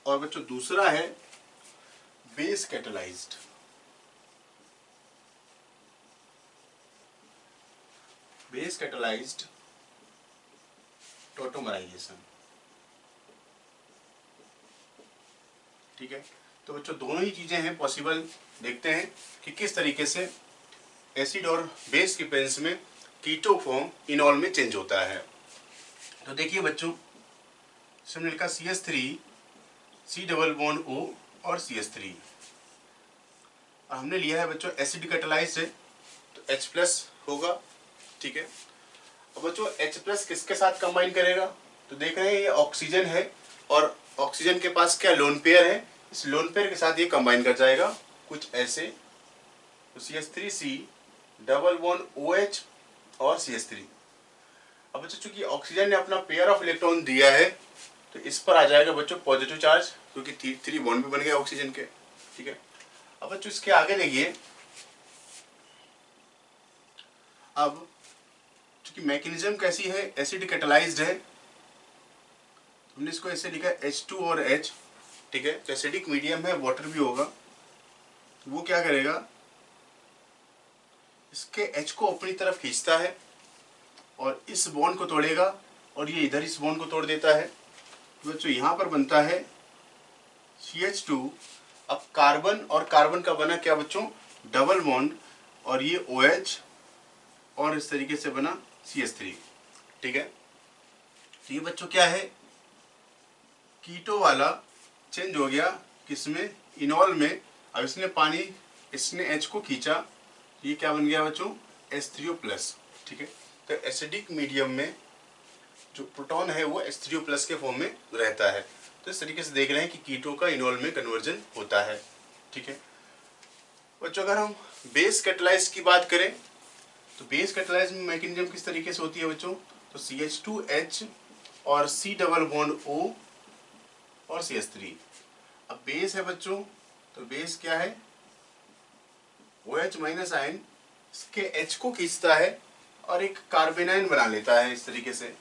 और बच्चों दूसरा है base catalysed. Base catalysed tautomerisation. ठीक है, तो बच्चों दोनों ही चीजें हैं पॉसिबल। देखते हैं कि किस तरीके से एसिड और बेस की प्रेजेंस में कीटो फॉर्म इनॉल में चेंज होता है। तो देखिए बच्चों, इसमें लिखा CH3 C double bond O और CH3, और हमने लिया है बच्चों एसिड कैटलाइज से, तो H+ होगा। ठीक है, अब बच्चों H+ किसके साथ कंबाइन करेगा, तो देख रहे हैं ये ऑक्सीजन है और ऑक्सीजन के पास क्या लोन पेयर है, इस लोन पेयर के साथ ये कंबाइन कर जाएगा कुछ ऐसे। तो CH3C डबल बॉन्ड OH और CH3। अब बच्चों चूंकि ऑक्सीजन ने अपना पेयर ऑफ इलेक्ट्रॉन दिया है तो इस पर आ जाएगा बच्चों पॉजिटिव चार्ज, क्योंकि 3 बॉन्ड भी बन गए ऑक्सीजन के। ठीक है, अब बच्चों इसके आगे देखिए, अब चूंकि मैकेनिज्म कैसी है, एसिड कैटलाइज्ड है, हमने इसको ऐसे लिखा H2 और H। ठीक है, तो एसिडिक मीडियम है, वाटर भी होगा, तो वो क्या करेगा, इसके H को अपनी तरफ खींचता है और इस बॉन्ड को तोड़ेगा, और ये इधर इस बॉन्ड को तोड़ देता है। तो बच्चों यहाँ पर बनता है CH2। अब कार्बन और कार्बन का बना क्या बच्चों, डबल बॉन्ड, और ये OH, और इस तरीके से बना CH3। ठीक है, तो ये बच्चों क्या है, कीटो वाला चेंज हो गया किसमें, इनॉल में। अब इसने पानी, इसने H को खींचा, ये क्या बन गया बच्चों, H3O+। ठीक है, तो एसिडिक मीडियम में जो प्रोटॉन है वो H3O+ के फॉर्म में रहता है। तो इस तरीके से देख रहे हैं कि कीटो का इनॉल में कन्वर्जन होता है। ठीक है बच्चों, अगर हम बेस कैटलाइज की बात करें तो बेस कैटलाइज में मैकेनिज्म किस तरीके से होती है बच्चों, तो CH2H और C डबल बॉन्ड O और CH3। अब बेस है बच्चों, तो बेस क्या है, OH- आयन इसके H को खींचता है और एक कार्बेनाइन बना लेता है इस तरीके से।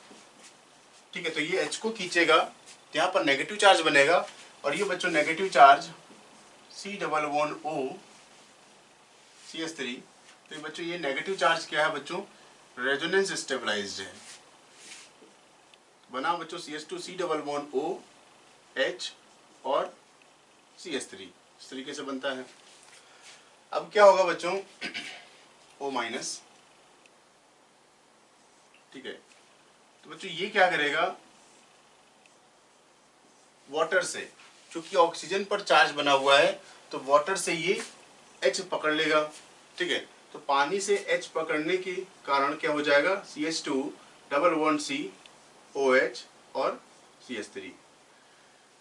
ठीक है, तो ये H को खींचेगा, तो यहाँ पर नेगेटिव चार्ज बनेगा, और ये बच्चों negative charge C double bond O CH3। तो बच्चों ये नेगेटिव चार्ज क्या है बच्चों, रेजोनेंस स्टेबलाइज्ड है, बना बच्चों CH2C double bond O H और CH3, इस तरीके से बनता है। अब क्या होगा बच्चों, O-। ठीक है, तो बच्चों ये क्या करेगा, वाटर से, क्योंकि ऑक्सीजन पर चार्ज बना हुआ है तो वाटर से ये H पकड़ लेगा। ठीक है, तो पानी से H पकड़ने के कारण क्या हो जाएगा, CH2 double bond C OH और CH3।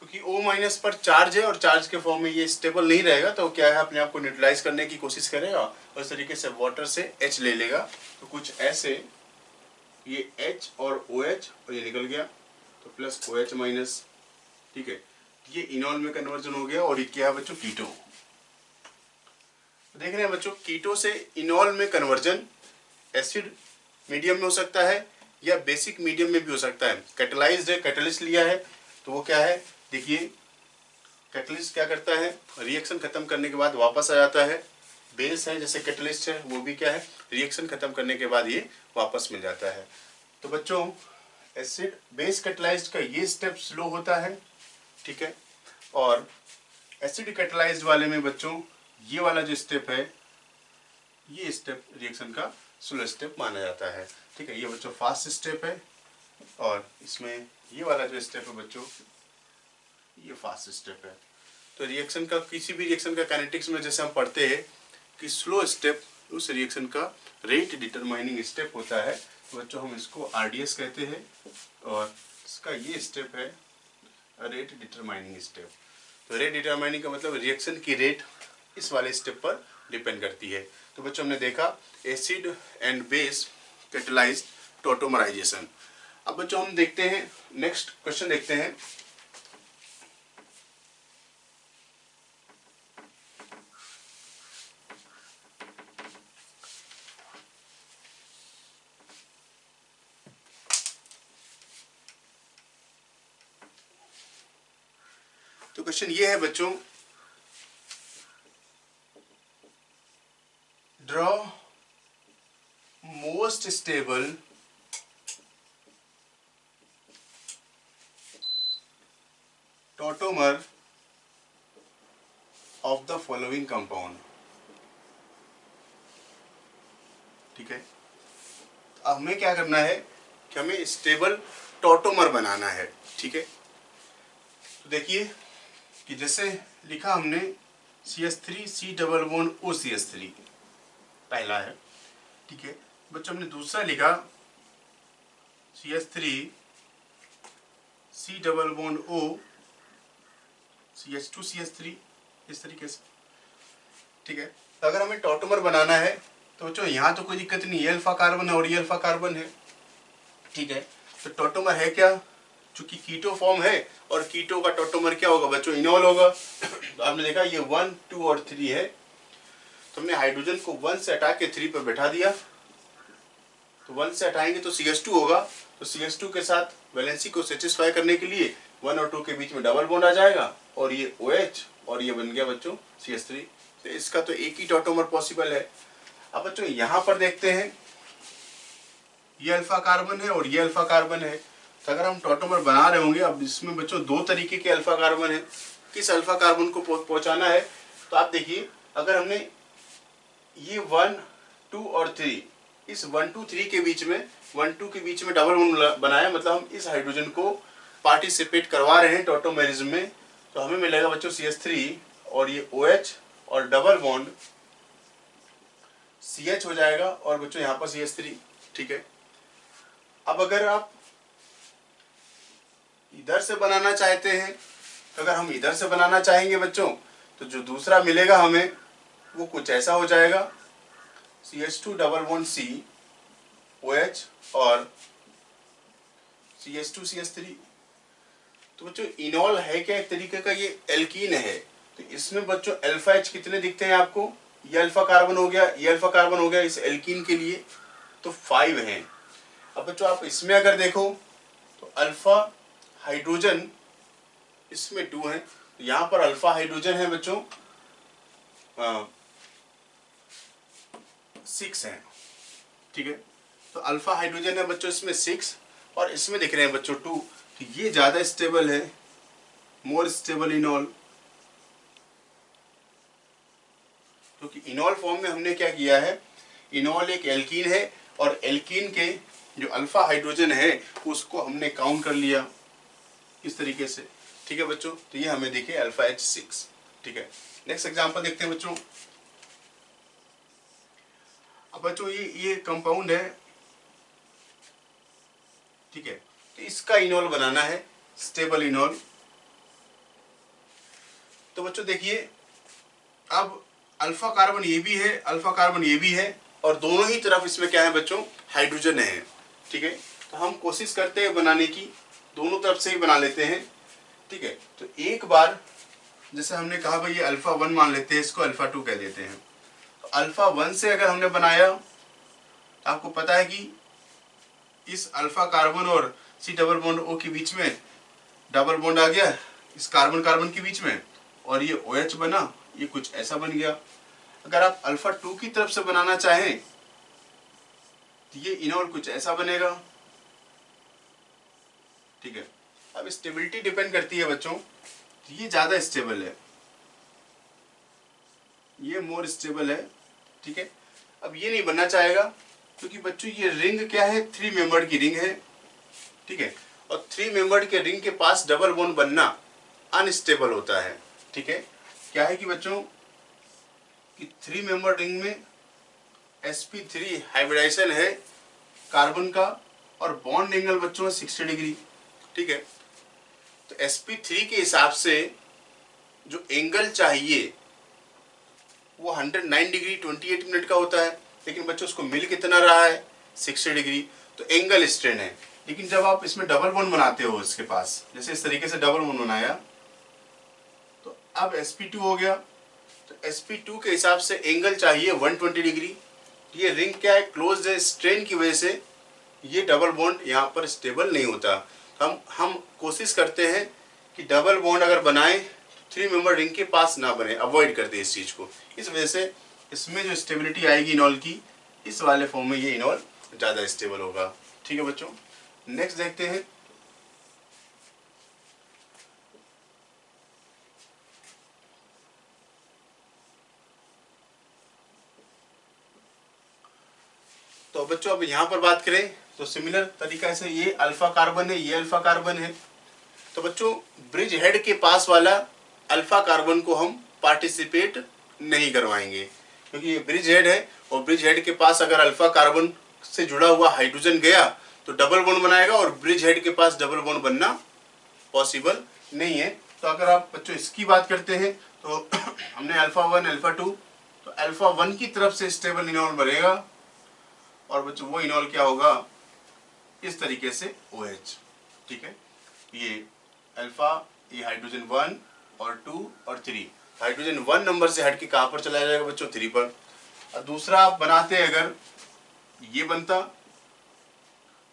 क्योंकि O- पर चार्ज है और चार्ज के फॉर्म में ये स्टेबल नहीं रहेगा, तो क्या है, अपने आप को न्यूट्रलाइज करने की कोशिश करेगा और इस तरीके से वाटर से H ले लेगा। तो कुछ ऐसे, ये H और OH और ये निकल गया, तो प्लस OH-। ठीक है, ये इनॉल में कन्वर्जन हो गया, और ये क्या है बच्चों, कीटो। देख रहे हैं बच्चों, कीटो से इनॉल में कन्वर्जन एसिड मीडियम में हो सकता है या बेसिक मीडियम में भी हो सकता है। कैटलाइज्ड है, कैटलिस्ट लिया है, तो वो क्या है, देखिए कैटलिस्ट क्या करता है, रिएक्शन खत्म करने के बाद वापस आ जाता है। बेस है जैसे कैटलिस्ट है, वो भी क्या है, रिएक्शन खत्म करने के बाद ये वापस मिल जाता है। तो बच्चों एसिड बेस कैटलाइज्ड का ये स्टेप स्लो होता है। ठीक है, और एसिड कैटलाइज्ड वाले में बच्चों ये वाला जो स्टेप है, ये स्टेप रिएक्शन का स्लो स्टेप माना जाता है। ठीक है, ये बच्चों फास्ट स्टेप है, और इसमें ये वाला जो स्टेप है बच्चों, ये फास्ट स्टेप है। तो रिएक्शन का, किसी भी रिएक्शन का काइनेटिक्स में जैसे हम पढ़ते हैं कि स्लो स्टेप उस रिएक्शन का रेट डिटरमाइनिंग स्टेप होता है, तो बच्चों हम इसको आरडीएस कहते हैं, और इसका ये स्टेप है रेट डिटरमाइनिंग स्टेप। तो रेट डिटरमाइनिंग का मतलब रिएक्शन की रेट इस वाले स्टेप पर डिपेंड करती है। तो बच्चों हमने देखा acid and base catalysed tautomerisation. अब बच्चों हम देखते हैं नेक्स्ट क्वेश्चन देखते हैं। तो क्वेश्चन ये है बच्चों, draw most stable tautomer of the following compound. ठीक है, अब हमें क्या करना है कि हमें स्टेबल टॉटोमर बनाना है। ठीक है, तो देखिए कि जैसे लिखा हमने CH3 C double bond OCH3 पहला है। ठीक है बच्चों, हमने दूसरा लिखा CH3 C double bond O CH2 CH3, इस तरीके से। ठीक है, तो अगर हमें टॉटोमर बनाना है तो बच्चों यहाँ तो कोई दिक्कत नहीं, ये अल्फा कार्बन है और ये अल्फा कार्बन है। ठीक है, तो टॉटोमर है क्या, चूंकि कीटो फॉर्म है और कीटो का टॉटोमर क्या होगा बच्चों, इनोल होगा। तो आपने देखा ये 1 2 और 3 है, तो हमने हाइड्रोजन को 1 से हटा के 3 पर बैठा दिया। तो 1 से हटाएंगे तो CH2 होगा, तो CH2 के साथ वैलेंसी को सेटिस्फाई करने के लिए 1 और 2 के बीच में डबल बॉन्ड आ जाएगा, और ये OH और ये बन गया बच्चों CH3। तो इसका तो एक ही टॉटोमर पॉसिबल है। अब बच्चों यहाँ पर देखते हैं, ये अल्फा कार्बन है और ये अल्फा कार्बन है। तो अगर हम टॉटोमर बना रहे होंगे, अब इसमें बच्चों दो तरीके के अल्फा कार्बन है, किस अल्फा कार्बन को पहुंचाना है। तो आप देखिए, अगर हमने ये 1 2 और 3, इस 1 2 3 के बीच में 1 2 के बीच में डबल बॉन्ड बनाया, मतलब हम इस हाइड्रोजन को पार्टिसिपेट करवा रहे हैं टॉटोमेरिज्म में। तो हमें मिलेगा बच्चों CH3 और ये OH और डबल बॉन्ड CH हो जाएगा, और बच्चों यहाँ पर CH3। ठीक है, अब अगर आप इधर से बनाना चाहते हैं, अगर हम इधर से बनाना चाहेंगे बच्चों, तो जो दूसरा मिलेगा हमें वो कुछ ऐसा हो जाएगा, CH2 double bond C OH और CH2 CH3। तो बच्चों इनॉल है क्या, एक तरीके का ये एल्कीन है। तो इसमें बच्चों अल्फा H कितने दिखते हैं आपको, ये अल्फा कार्बन हो गया, ये अल्फा कार्बन हो गया इस एल्कीन के लिए, तो 5 हैं। अब बच्चों आप इसमें अगर देखो तो अल्फा हाइड्रोजन इसमें 2 हैं, तो यहाँ पर अल्फा हाइड्रोजन है बच्चों 6 हैं। ठीक है, तो अल्फा हाइड्रोजन है बच्चों इसमें 6, और इसमें दिख रहे हैं बच्चों 2। तो ये ज़्यादा स्टेबल है, मोर स्टेबल इनॉल। क्योंकि इनॉल फॉर्म में हमने क्या किया है, इनॉल एक एल्कीन है, और एल्कीन के जो अल्फा हाइड्रोजन है उसको हमने काउंट कर लिया इस तरीके से। ठीक है बच्चों, तो ये हमें दिखे अल्फा H6। ठीक है, नेक्स्ट एग्जांपल देखते हैं बच्चों। अब बच्चों ये कंपाउंड है। ठीक है, तो इसका इनॉल बनाना है, स्टेबल इनॉल। तो बच्चों देखिए, अब अल्फा कार्बन ये भी है, अल्फा कार्बन ये भी है, और दोनों ही तरफ इसमें क्या है बच्चों, हाइड्रोजन है। ठीक है, तो हम कोशिश करते हैं बनाने की, दोनों तरफ से ही बना लेते हैं। ठीक है, तो एक बार जैसे हमने कहा भाई ये अल्फा 1 मान लेते हैं, इसको अल्फा 2 कह देते हैं। तो अल्फा 1 से अगर हमने बनाया, तो आपको पता है कि इस अल्फा कार्बन और C डबल बॉन्ड O के बीच में डबल बॉन्ड आ गया, इस कार्बन कार्बन के बीच में, और ये OH बना, ये कुछ ऐसा बन गया। अगर आप अल्फा 2 की तरफ से बनाना चाहें तो ये इनॉल कुछ ऐसा बनेगा। ठीक है, अब स्टेबिलिटी डिपेंड करती है बच्चों, तो ये ज़्यादा स्टेबल है, ये मोर स्टेबल है। ठीक है, अब ये नहीं बनना चाहेगा, क्योंकि बच्चों ये रिंग क्या है, 3 मेंबर्ड की रिंग है। ठीक है, और 3 मेंबर्ड के रिंग के पास डबल बॉन्ड बनना अनस्टेबल होता है। ठीक है, क्या है कि बच्चों कि 3 मेंबर रिंग में sp3 हाइब्रिडाइजेशन है कार्बन का और बॉन्ड एंगल बच्चों 60 डिग्री। ठीक है, तो sp3 के हिसाब से जो एंगल चाहिए वो 109 डिग्री 28 मिनट का होता है, लेकिन बच्चों उसको मिल कितना रहा है 60 डिग्री, तो एंगल स्ट्रेन है। लेकिन जब आप इसमें डबल बॉन्ड बनाते हो इसके पास, जैसे इस तरीके से डबल बॉन्ड बनाया, तो अब sp2 हो गया, तो sp2 के हिसाब से एंगल चाहिए 120 डिग्री। ये रिंग क्या है, क्लोज है, स्ट्रेन की वजह से ये डबल बॉन्ड यहाँ पर स्टेबल नहीं होता। हम कोशिश करते हैं कि डबल बॉन्ड अगर बनाएं 3 मेंबर रिंग के पास ना बने, अवॉइड करते हैं इस चीज़ को। इस वजह से इसमें जो स्टेबिलिटी आएगी इनॉल की, इस वाले फॉर्म में ये इनॉल ज़्यादा स्टेबल होगा। ठीक है बच्चों, नेक्स्ट देखते हैं। तो बच्चों अब यहाँ पर बात करें तो सिमिलर तरीका से ये अल्फा कार्बन है, ये अल्फा कार्बन है। तो बच्चों ब्रिज हेड के पास वाला अल्फा कार्बन को हम पार्टिसिपेट नहीं करवाएंगे, क्योंकि ये ब्रिज हेड है और ब्रिज हेड के पास अगर अल्फा कार्बन से जुड़ा हुआ हाइड्रोजन गया तो डबल बॉन्ड बनाएगा और ब्रिज हेड के पास डबल बॉन्ड बनना पॉसिबल नहीं है। तो अगर आप बच्चों इसकी बात करते हैं तो हमने अल्फा 1 अल्फा 2, तो अल्फा 1 की तरफ से स्टेबल इनॉल बनेगा और बच्चों वो इनॉल क्या होगा इस तरीके से OH। ठीक है, ये अल्फा, ये हाइड्रोजन 1 और 2 और 3, हाइड्रोजन 1 नंबर से हट के कहाँ पर चला जाएगा बच्चों 3 पर। और दूसरा आप बनाते अगर ये बनता,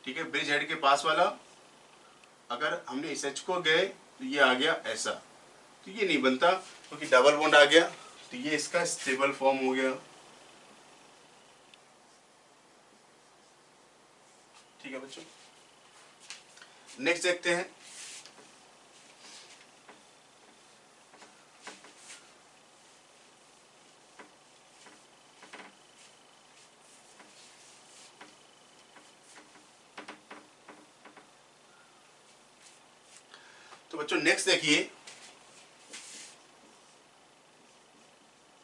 ठीक है, ब्रिज हेड के पास वाला, अगर हमने इस H को गए तो ये आ गया ऐसा, तो ये नहीं बनता क्योंकि डबल बॉन्ड आ गया, तो ये इसका स्टेबल फॉर्म हो गया। ठीक है बच्चों, नेक्स्ट देखते हैं। तो बच्चों नेक्स्ट देखिए,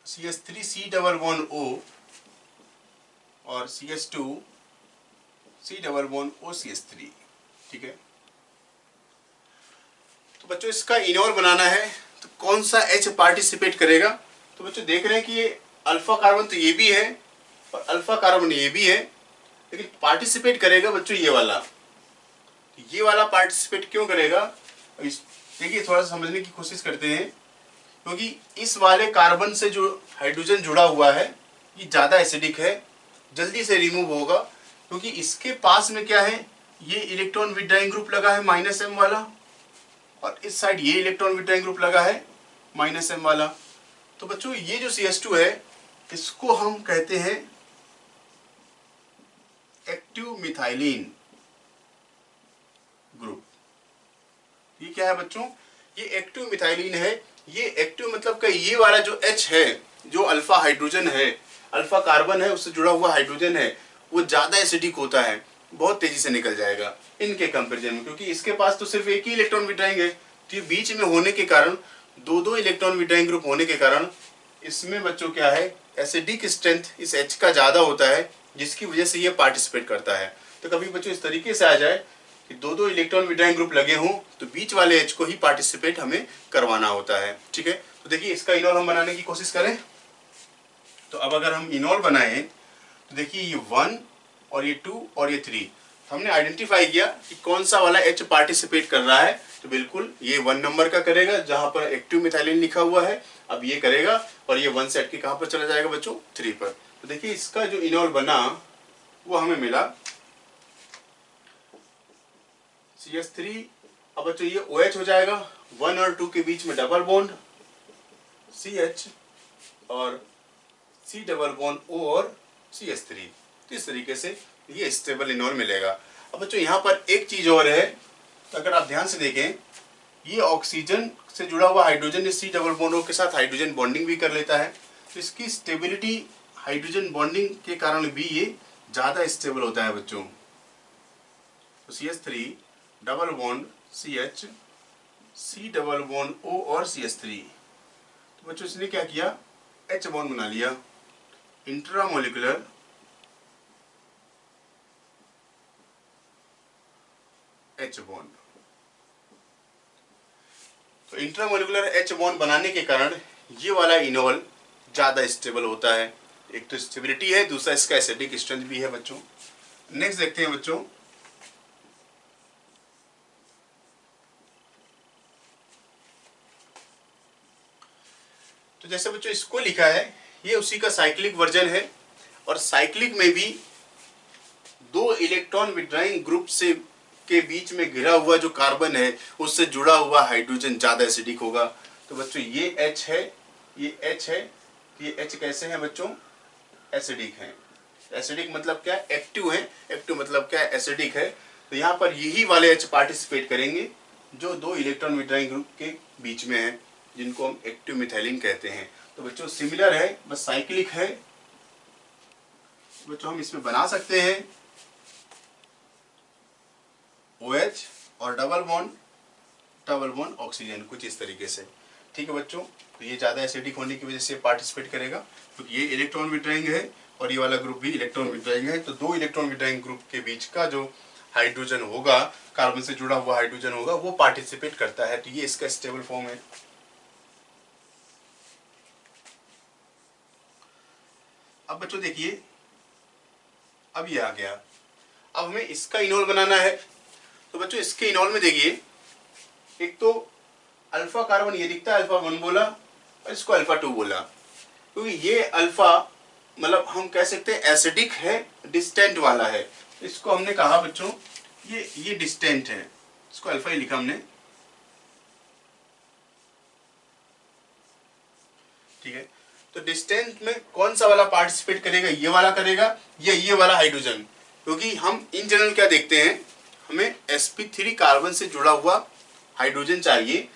CH3 C double bond O और CH2 C double bond O CH3। ठीक है, तो बच्चों इसका इनॉल बनाना है तो कौन सा H पार्टिसिपेट करेगा। तो बच्चों देख रहे हैं कि ये अल्फा कार्बन तो ये भी है और अल्फा कार्बन ये भी है, लेकिन पार्टिसिपेट करेगा बच्चों ये वाला पार्टिसिपेट क्यों करेगा। देखिए थोड़ा सा समझने की कोशिश करते हैं, क्योंकि इस वाले कार्बन से जो हाइड्रोजन जुड़ा हुआ है ये ज़्यादा एसिडिक है, जल्दी से रिमूव होगा, क्योंकि इसके पास में क्या है, ये इलेक्ट्रॉन विड्रॉइंग ग्रुप लगा है -M वाला, और इस साइड ये इलेक्ट्रॉन विड्रॉइंग ग्रुप लगा है -M वाला। तो बच्चों ये जो CH2 है इसको हम कहते हैं एक्टिव मिथाइलिन ग्रुप। ये क्या है बच्चों, ये एक्टिव मिथाइलिन है। ये एक्टिव मतलब का ये वाला जो H है, जो अल्फा हाइड्रोजन है, अल्फा कार्बन है, उससे जुड़ा हुआ हाइड्रोजन है, वो ज़्यादा एसिडिक होता है, बहुत तेजी से निकल जाएगा इनके कंपैरिजन में, क्योंकि इसके पास तो सिर्फ एक ही इलेक्ट्रॉन विड्रॉइंग है। तो ये बीच में होने के कारण, दो इलेक्ट्रॉन विड्रॉइंग ग्रुप होने के कारण इसमें बच्चों क्या है, एसिडिक स्ट्रेंथ इस H का ज़्यादा होता है, जिसकी वजह से ये पार्टिसिपेट करता है। तो कभी बच्चों इस तरीके से आ जाए कि दो इलेक्ट्रॉन विड्रॉइंग ग्रुप लगे हों तो बीच वाले H को ही पार्टिसिपेट हमें करवाना होता है। ठीक है, तो देखिए इसका इनॉल हम बनाने की कोशिश करें। तो अब अगर हम इनॉल बनाएं तो देखिए ये 1 और ये 2 और ये 3, हमने आइडेंटिफाई किया कि कौन सा वाला H पार्टिसिपेट कर रहा है। तो बिल्कुल ये 1 नंबर का करेगा जहां पर एक्टिव मिथाइलिन लिखा हुआ है, अब ये करेगा, और ये 1 से हट के कहां पर चला जाएगा बच्चों 3 पर। तो देखिए इसका जो इनॉल बना वो हमें मिला CH3। अब बच्चों ये OH हो जाएगा, 1 और 2 के बीच में डबल बॉन्ड CH और C डबल बॉन्ड O और CH3। तो इस तरीके से ये स्टेबल इनॉल मिलेगा। अब बच्चों यहाँ पर एक चीज और है, तो अगर आप ध्यान से देखें, ये ऑक्सीजन से जुड़ा हुआ हाइड्रोजन इस C डबल बॉन्ड O के साथ हाइड्रोजन बॉन्डिंग भी कर लेता है, तो इसकी स्टेबिलिटी हाइड्रोजन बॉन्डिंग के कारण भी ये ज़्यादा स्टेबल होता है बच्चों। तो CH3 double bond CH, C double bond O और CH3। तो बच्चों इसने क्या किया, H बॉन्ड बना लिया, इंट्रामोलिकुलर H बॉन्ड। तो इंट्रामोलिकुलर H बॉन्ड बनाने के कारण ये वाला इनोल ज़्यादा स्टेबल होता है। एक तो स्टेबिलिटी है, दूसरा इसका एसिडिक स्ट्रेंथ भी है बच्चों। नेक्स्ट देखते हैं बच्चों, तो जैसे बच्चों इसको लिखा है, ये उसी का साइक्लिक वर्जन है। और साइक्लिक में भी दो इलेक्ट्रॉन विड्रॉइंग ग्रुप से के बीच में घिरा हुआ जो कार्बन है उससे जुड़ा हुआ हाइड्रोजन ज़्यादा एसिडिक होगा। तो बच्चों ये H है, ये H है, ये H कैसे हैं बच्चों, एसिडिक हैं। एसिडिक मतलब क्या, एक्टिव है, एक्टिव मतलब क्या, एसिडिक है। तो यहाँ पर यही वाले H पार्टिसिपेट करेंगे जो दो इलेक्ट्रॉन विड्रॉइंग ग्रुप के बीच में है, जिनको हम एक्टिव मिथाइलिन कहते हैं। तो बच्चों सिमिलर है, बस साइक्लिक है। बच्चों हम इसमें बना सकते हैं OH और डबल बॉन्ड ऑक्सीजन, कुछ इस तरीके से। ठीक है बच्चों, तो ये ज़्यादा एसिडिक होने की वजह से पार्टिसिपेट करेगा, क्योंकि ये इलेक्ट्रॉन विड्रॉइंग है और ये वाला ग्रुप भी इलेक्ट्रॉन विड्रॉइंग है। तो दो इलेक्ट्रॉन विड्रॉइंग ग्रुप के बीच का जो हाइड्रोजन होगा, कार्बन से जुड़ा हुआ हाइड्रोजन होगा, वो पार्टिसिपेट करता है। तो ये इसका स्टेबल फॉर्म है। अब बच्चों देखिए, अब ये आ गया, अब हमें इसका इनोल बनाना है। तो बच्चों इसके इनोल में देखिए, एक तो अल्फा कार्बन ये दिखता है, अल्फा 1 बोला, और इसको अल्फा 2 बोला, क्योंकि ये अल्फा मतलब हम कह सकते हैं एसिडिक है, डिस्टेंट वाला है। इसको हमने कहा बच्चों ये डिस्टेंट है, इसको अल्फा ही लिखा हमने। ठीक है, तो डिस्टेंट में कौन सा वाला पार्टिसिपेट करेगा, ये वाला करेगा या ये वाला हाइड्रोजन? क्योंकि हम इन जनरल क्या देखते हैं, हमें sp3 कार्बन से जुड़ा हुआ हाइड्रोजन चाहिए,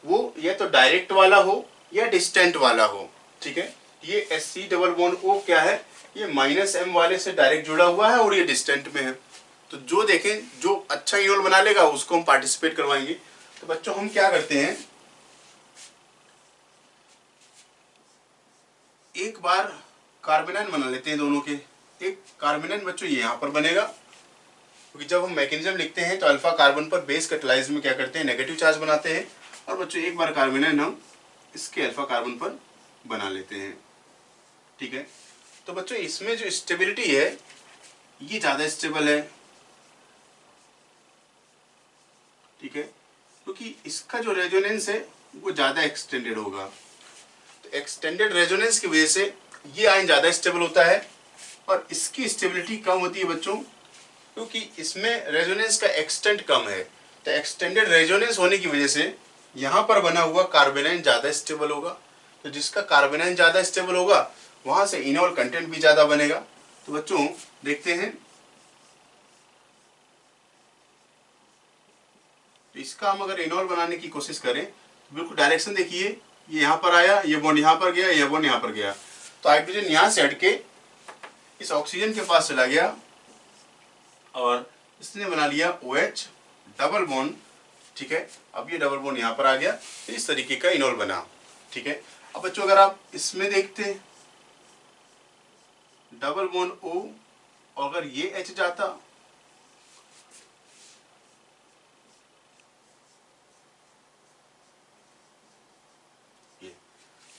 वो या तो डायरेक्ट वाला हो या डिस्टेंट वाला हो। ठीक है, ये Sc डबल बॉन्ड O क्या है, ये -m वाले से डायरेक्ट जुड़ा हुआ है और ये डिस्टेंट में है। तो जो देखें, जो अच्छा इनोल बना लेगा उसको हम पार्टिसिपेट करवाएंगे। तो बच्चों हम क्या करते हैं, एक बार कार्बेनाइन बना लेते हैं दोनों के। एक कार्बेनाइन बच्चों ये यहाँ पर बनेगा, क्योंकि जब हम मैकेनिज्म लिखते हैं तो अल्फा कार्बन पर बेस कैटालाइज में क्या करते हैं, नेगेटिव चार्ज बनाते हैं। और बच्चों एक बार कार्बेनाइन हम इसके अल्फा कार्बन पर बना लेते हैं। ठीक है, तो बच्चों इसमें जो स्टेबिलिटी है ये ज़्यादा स्टेबल है। ठीक है, क्योंकि इसका जो रेजोनेंस है वो ज़्यादा एक्सटेंडेड होगा। तो एक्सटेंडेड रेजोनेंस की वजह से ये आयन ज़्यादा स्टेबल होता है और इसकी स्टेबिलिटी कम होती है बच्चों, क्योंकि इसमें रेजोनेंस का एक्सटेंट कम है। तो एक्सटेंडेड रेजोनेंस होने की वजह से यहाँ पर बना हुआ कार्बेनाइन ज़्यादा स्टेबल होगा। तो जिसका कार्बेनाइन ज़्यादा स्टेबल होगा वहाँ से इनोल कंटेंट भी ज़्यादा बनेगा। तो बच्चों देखते हैं, तो इसका हम अगर इनोल बनाने की कोशिश करें तो बिल्कुल डायरेक्शन देखिए, ये यहाँ पर आया, ये बॉन्ड यहाँ पर गया, ये बॉन्ड यहाँ पर गया। तो हाइड्रोजन यहाँ से हट के इस ऑक्सीजन के पास चला गया और इसने बना लिया OH डबल बॉन्ड। ठीक है, अब ये डबल बॉन्ड यहाँ पर आ गया, तो इस तरीके का इनोल बना। ठीक है, अब बच्चों अगर आप इसमें देखते हैं डबल बॉन्ड O, और अगर ये H जाता ये,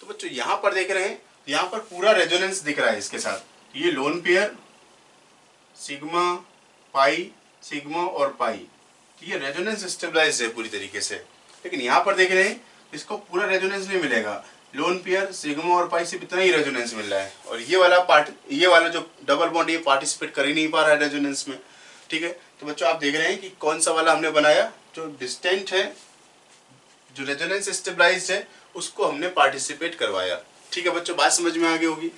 तो बच्चों यहाँ पर देख रहे हैं, यहाँ पर पूरा रेजोनेंस दिख रहा है इसके साथ। ये lone pair sigma pi, sigma और पाई, ये रेजोनेंस स्टेबलाइज है पूरी तरीके से। लेकिन यहाँ पर देख रहे हैं इसको पूरा रेजोनेंस नहीं मिलेगा, लोन पेयर सिग्मा और पाई से इतना ही रेजोनेंस मिल रहा है, और ये वाला जो डबल बॉन्ड ये पार्टिसिपेट कर ही नहीं पा रहा है रेजोनेंस में। ठीक है, तो बच्चों आप देख रहे हैं कि कौन सा वाला हमने बनाया, जो डिस्टेंट है, जो रेजोनेंस स्टेबलाइज है, उसको हमने पार्टिसिपेट करवाया। ठीक है बच्चों, बात समझ में आ गई होगी।